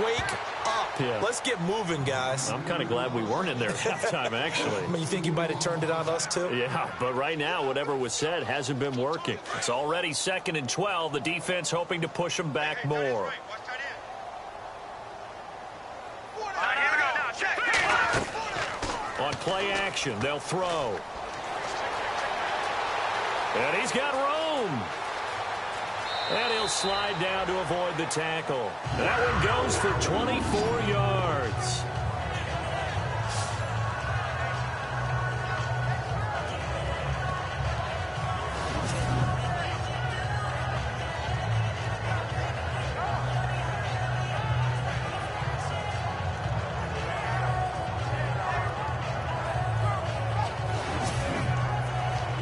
wake up. Yeah. Let's get moving, guys. I'm kind of glad we weren't in there at halftime, actually. I mean, you think you might have turned it on us, too? Yeah, but right now, whatever was said hasn't been working. It's already 2nd and 12. The defense hoping to push them back more. On play action, they'll throw. And he's got room. And he'll slide down to avoid the tackle. That one goes for 24 yards.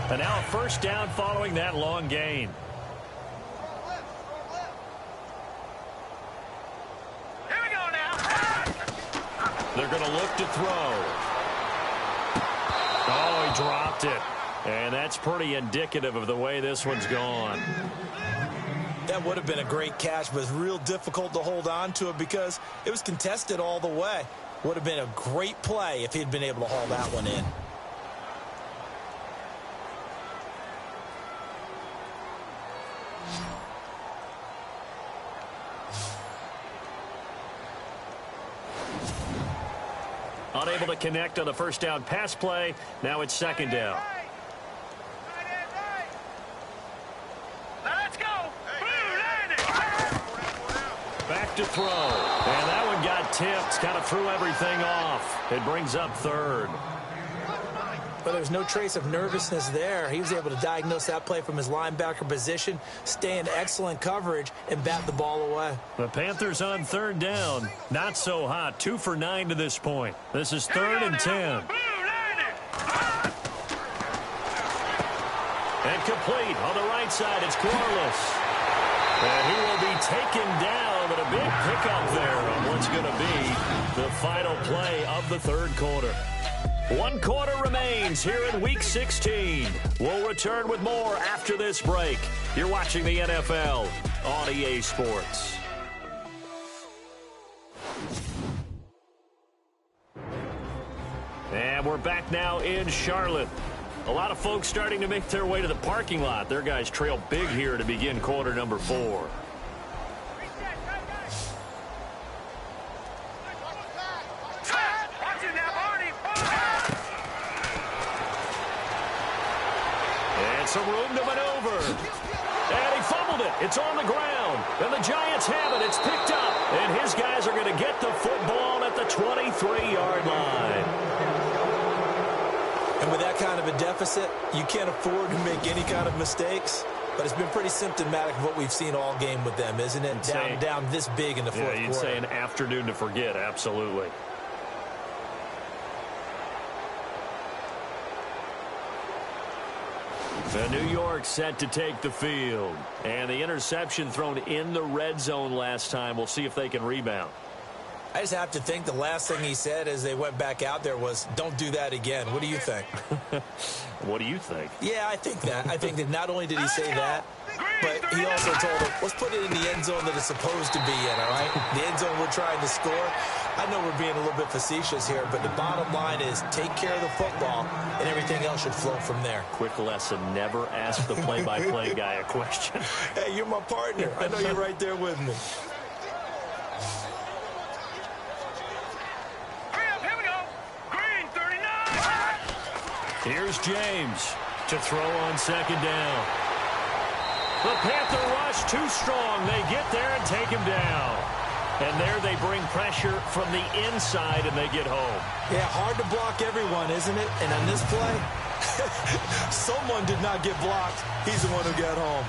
And now a first down following that long gain. They're going to look to throw. Oh, he dropped it. And that's pretty indicative of the way this one's gone. That would have been a great catch, but it's real difficult to hold on to it because it was contested all the way. Would have been a great play if he'd been able to haul that one in. Unable to connect on the first down pass play. Now it's 2nd down. Let's go. Back to throw. And that one got tipped. Kind of threw everything off. It brings up 3rd. But there's no trace of nervousness there. He was able to diagnose that play from his linebacker position, stay in excellent coverage, and bat the ball away. The Panthers on 3rd down. Not so hot. 2 for 9 to this point. This is 3rd and 10. And complete on the right side. It's Corliss. And he will be taken down, but a big pickup there on what's going to be the final play of the 3rd quarter. 1 quarter remains here in Week 16. We'll return with more after this break. You're watching the NFL on EA Sports. And we're back now in Charlotte. A lot of folks starting to make their way to the parking lot. Their guys trail big here to begin quarter number 4. Some room to maneuver. And he fumbled it. It's on the ground. And the Giants have it. It's picked up. And his guys are going to get the football at the 23-yard line. And with that kind of a deficit, you can't afford to make any kind of mistakes. But it's been pretty symptomatic of what we've seen all game with them, isn't it? Down this big in the fourth quarter. Yeah, you'd say an afternoon to forget. Absolutely. The New York set to take the field. And the interception thrown in the red zone last time. We'll see if they can rebound. I just have to think the last thing he said as they went back out there was, don't do that again. What do you think? What do you think? Yeah, I think that. I think that not only did he say that, but he also told him, let's put it in the end zone that it's supposed to be in, all right? The end zone we're trying to score. I know we're being a little bit facetious here, but the bottom line is take care of the football, and everything else should flow from there. Quick lesson, never ask the play-by-play guy a question. Hey, you're my partner. I know you're right there with me. Here's James to throw on second down. The Panther rush too strong. They get there and take him down. And there they bring pressure from the inside and they get home. Yeah, hard to block everyone, isn't it? And on this play, someone did not get blocked. He's the one who got home.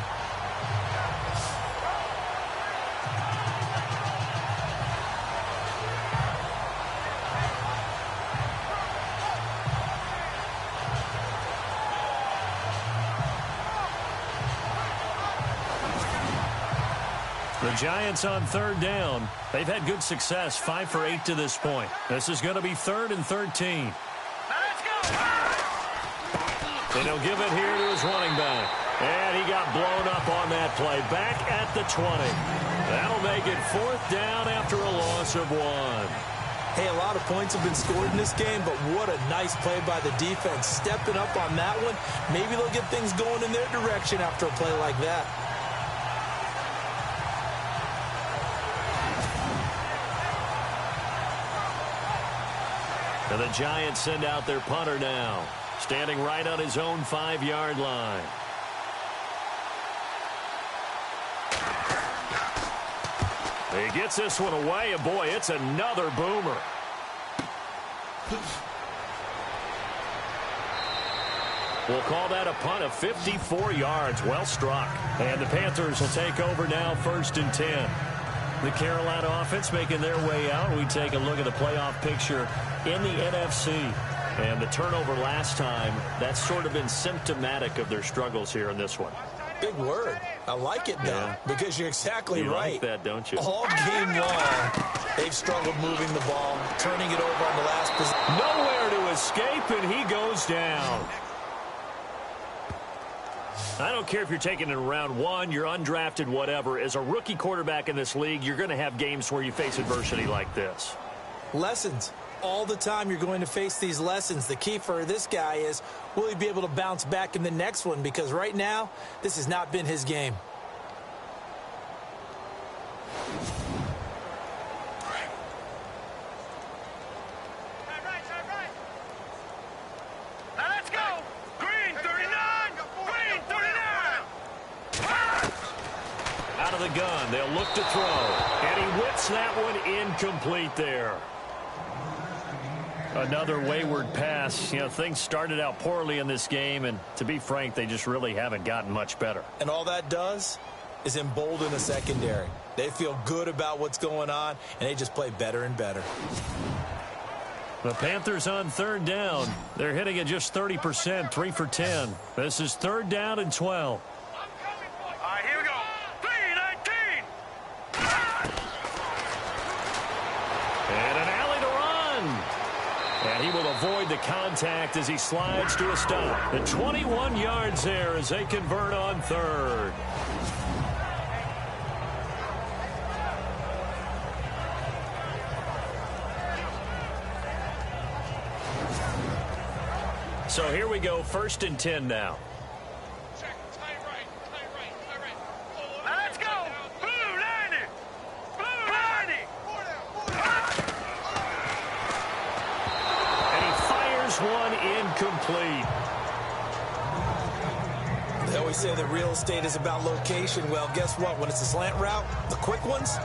The Giants on third down. They've had good success, 5 for 8 to this point. This is going to be 3rd and 13. And he'll give it here to his running back. And he got blown up on that play. Back at the 20. That'll make it 4th down after a loss of 1. Hey, a lot of points have been scored in this game, but what a nice play by the defense. Stepping up on that one. Maybe they'll get things going in their direction after a play like that. And the Giants send out their punter now, standing right on his own 5-yard line. He gets this one away, and boy, it's another boomer. We'll call that a punt of 54 yards. Well struck. And the Panthers will take over now, 1st and 10. The Carolina offense making their way out. We take a look at the playoff picture in the NFC. And the turnover last time, that's sort of been symptomatic of their struggles here in this one. Big word. I like it, though, because you're exactly right. You like that, don't you? All game long, they've struggled moving the ball, turning it over on the last possession. Nowhere to escape, and he goes down. I don't care if you're taking it in round 1, you're undrafted, whatever. As a rookie quarterback in this league, you're going to have games where you face adversity like this. Lessons. All the time you're going to face these lessons. The key for this guy is, will he be able to bounce back in the next one? Because right now, this has not been his game. Let's go! Green 39! Green 39! Out of the gun, they'll look to throw. And he whips that one incomplete there. Another wayward pass. You know, things started out poorly in this game, and to be frank, they just really haven't gotten much better. And all that does is embolden the secondary. They feel good about what's going on, and they just play better and better. The Panthers on third down. They're hitting at just 30%, 3 for 10. This is 3rd down and 12. All right, here we go. 3-19! And an alley to run. And he will avoid the contact as he slides to a stop. The 21 yards there as they convert on 3rd. So here we go, 1st and 10 now. Let's go! Blue 90! Blue 90! And he fires one incomplete. They always say that real estate is about location. Well, guess what? When it's a slant route, the quick ones,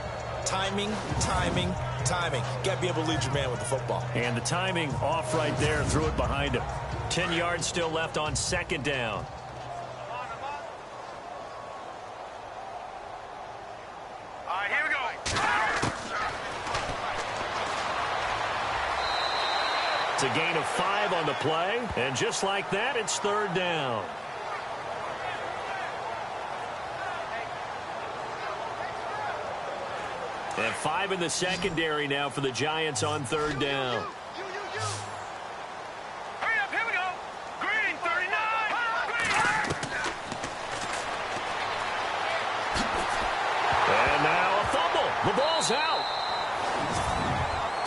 timing, timing, timing. Got to be able to lead your man with the football. And the timing off right there, threw it behind him. 10 yards still left on 2nd down. All right, here we go. It's a gain of 5 on the play, and just like that, it's 3rd down. And 5 in the secondary now for the Giants on third down. Hurry up, here we go. Green, 39. And now a fumble. The ball's out.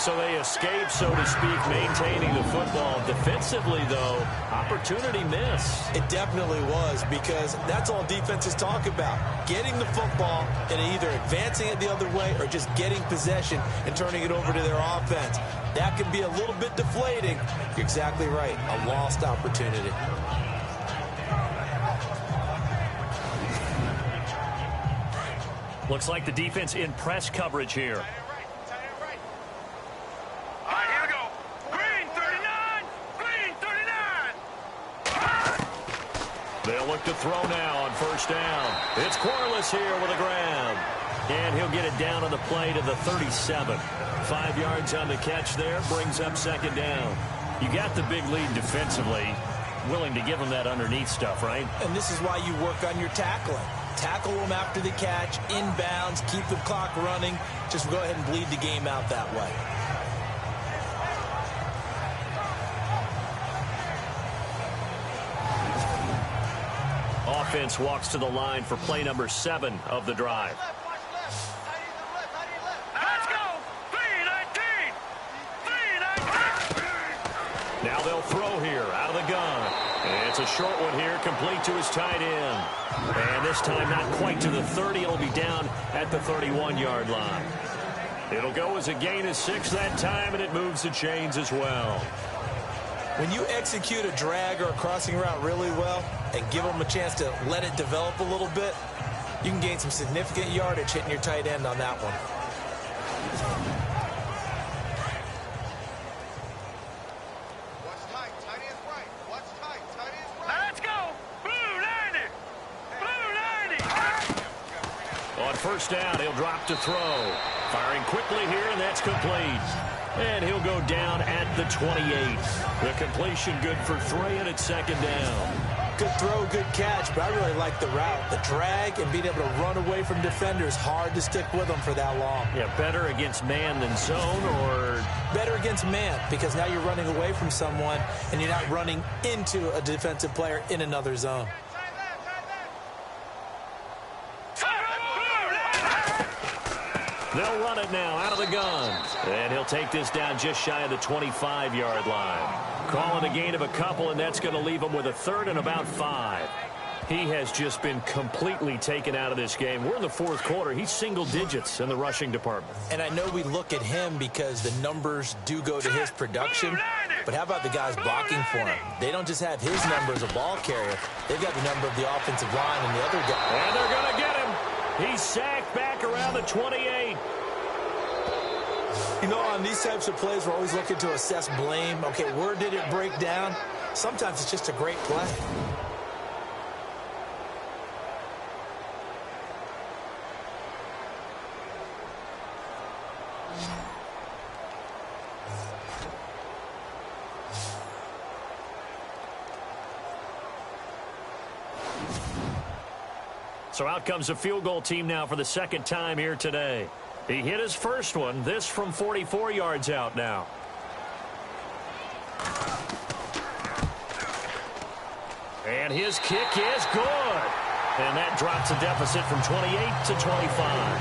So they escape, so to speak, maintaining the football. Defensively, though, opportunity miss. It definitely was, because that's all defenses talk about. Getting the football and either advancing it the other way or just getting possession and turning it over to their offense. That can be a little bit deflating. You're exactly right. A lost opportunity. Looks like the defense in press coverage here. They'll look to throw now on first down. It's Corliss here with a grab. And he'll get it down on the play to the 37. 5 yards on the catch there, brings up second down. You got the big lead defensively. Willing to give them that underneath stuff, right? And this is why you work on your tackling. Tackle them after the catch, inbounds, keep the clock running. Just go ahead and bleed the game out that way. Offense walks to the line for play number 7 of the drive. Let's go. 3-19. 3-19. Now they'll throw here out of the gun. And it's a short one here, complete to his tight end. And this time not quite to the 30. It'll be down at the 31-yard line. It'll go as a gain of 6 that time, and it moves the chains as well. When you execute a drag or a crossing route really well and give them a chance to let it develop a little bit, you can gain some significant yardage hitting your tight end on that one. Watch tight. Tight end's right. Watch tight. Tight end's right. Let's go. Blue 90. Blue 90. On first down, he'll drop to throw. Firing quickly here, and that's complete. And he'll go down at the 28. The completion good for 3, and it's second down. Good throw, good catch, but I really like the route. The drag and being able to run away from defenders, hard to stick with them for that long. Yeah, better against man than zone, or? Better against man, because now you're running away from someone and you're not running into a defensive player in another zone. They'll run it now out of the gun. And he'll take this down just shy of the 25-yard line. Call it a gain of a couple, and that's going to leave him with a third and about 5. He has just been completely taken out of this game. We're in the fourth quarter. He's single digits in the rushing department. And I know we look at him because the numbers do go to his production, but how about the guys blocking for him? They don't just have his number as a ball carrier. They've got the number of the offensive line and the other guy. And they're going to get him. He's sacked back around the 28. You know, on these types of plays, we're always looking to assess blame. Okay, where did it break down? Sometimes it's just a great play. So out comes a field goal team now for the second time here today. He hit his first one, this from 44 yards out now. And his kick is good. And that drops a deficit from 28 to 25.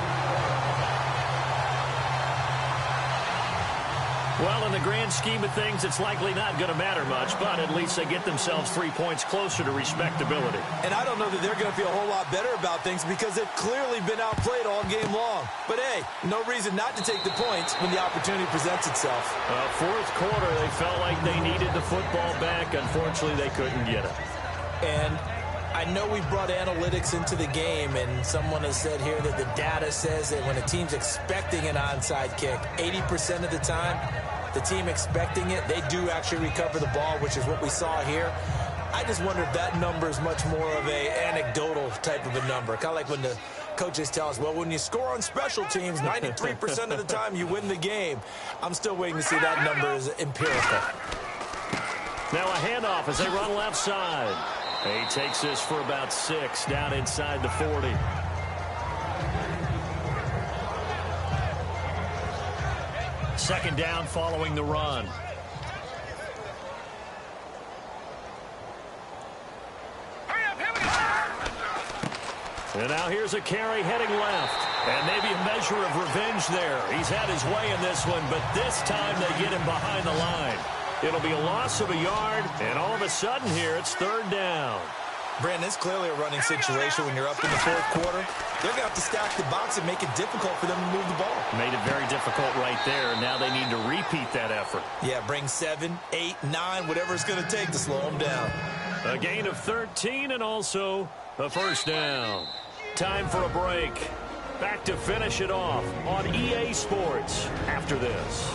Well, in the grand scheme of things, it's likely not going to matter much, but at least they get themselves 3 points closer to respectability. And I don't know that they're going to feel a whole lot better about things because they've clearly been outplayed all game long. But, hey, no reason not to take the points when the opportunity presents itself. Fourth quarter, they felt like they needed the football back. Unfortunately, they couldn't get it. And I know we brought analytics into the game, and someone has said here that the data says that when a team's expecting an onside kick, 80% of the time, the team expecting it, they do actually recover the ball, which is what we saw here. I just wonder if that number is much more of a anecdotal type of a number. Kind of like when the coaches tell us, well, when you score on special teams, 93% of the time you win the game. I'm still waiting to see that number as empirical. Now a handoff as they run left side. He takes this for about 6 down inside the 40. Second down following the run. And now here's a carry heading left. And maybe a measure of revenge there. He's had his way in this one, but this time they get him behind the line. It'll be a loss of a yard, and all of a sudden here it's third down. Brandon, it's clearly a running situation when you're up in the fourth quarter. They're going to have to stack the box and make it difficult for them to move the ball. Made it very difficult right there. Now they need to repeat that effort. Yeah, bring 7, 8, 9, whatever it's going to take to slow them down. A gain of 13 and also a first down. Time for a break. Back to finish it off on EA Sports after this.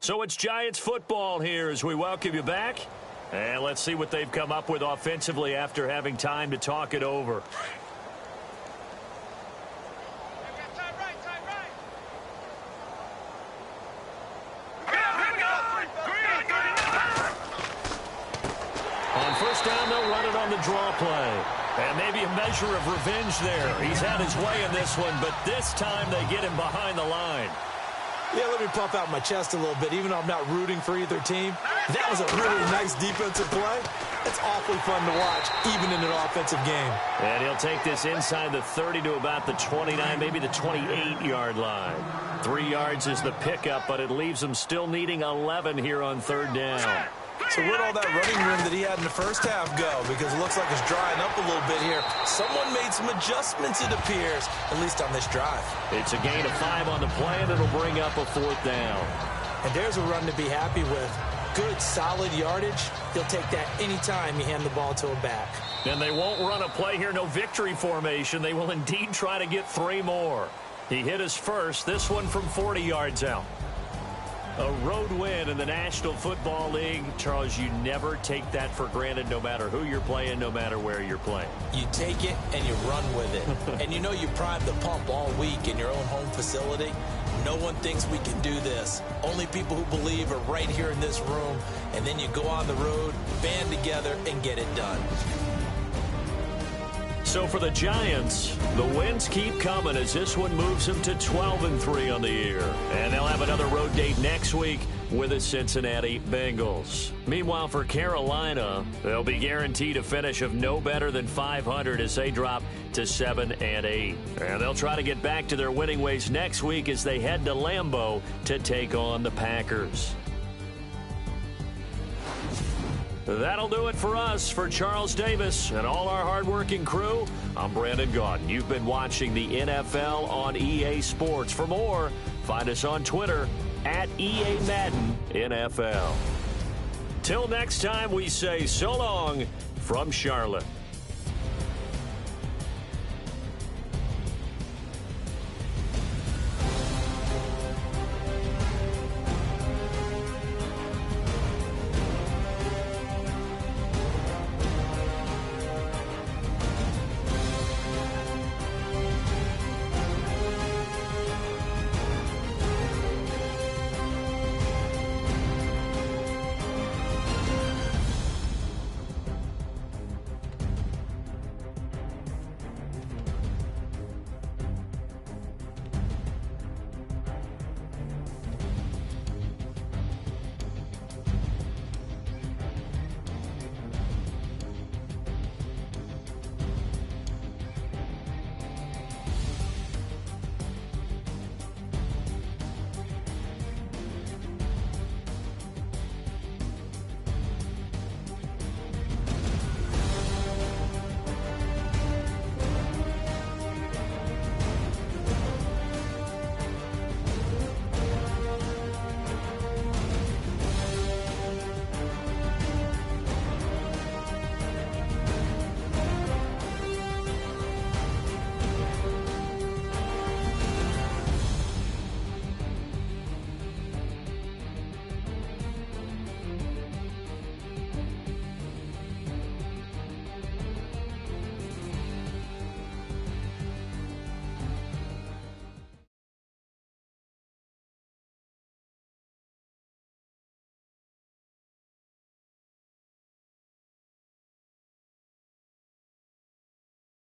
So it's Giants football here as we welcome you back. And let's see what they've come up with offensively after having time to talk it over. On first down, they'll run it on the draw play. And maybe a measure of revenge there. He's had his way in this one, but this time they get him behind the line. Yeah, let me puff out my chest a little bit, even though I'm not rooting for either team. That was a really nice defensive play. It's awfully fun to watch, even in an offensive game. And he'll take this inside the 30 to about the 29, maybe the 28-yard line. 3 yards is the pickup, but it leaves them still needing 11 here on third down. So where'd all that running room that he had in the first half go? Because it looks like it's drying up a little bit here. Someone made some adjustments, it appears, at least on this drive. It's a gain of 5 on the play, and it'll bring up a fourth down. And there's a run to be happy with. Good, solid yardage. He'll take that anytime you hand the ball to a back. And they won't run a play here, no victory formation. They will indeed try to get 3 more. He hit his first, this one from 40 yards out. A road win in the National Football League. Charles, you never take that for granted no matter who you're playing, no matter where you're playing. You take it and you run with it. And you know you primed the pump all week in your own home facility. No one thinks we can do this. Only people who believe are right here in this room. And then you go on the road, band together, and get it done. So for the Giants, the wins keep coming as this one moves them to 12-3 on the year. And they'll have another road date next week with the Cincinnati Bengals. Meanwhile, for Carolina, they'll be guaranteed a finish of no better than 500 as they drop to 7-8. And they'll try to get back to their winning ways next week as they head to Lambeau to take on the Packers. That'll do it for us. For Charles Davis and all our hardworking crew, I'm Brandon Gaudin. You've been watching the NFL on EA Sports. For more, find us on Twitter at EA Madden NFL. Till next time, we say so long from Charlotte.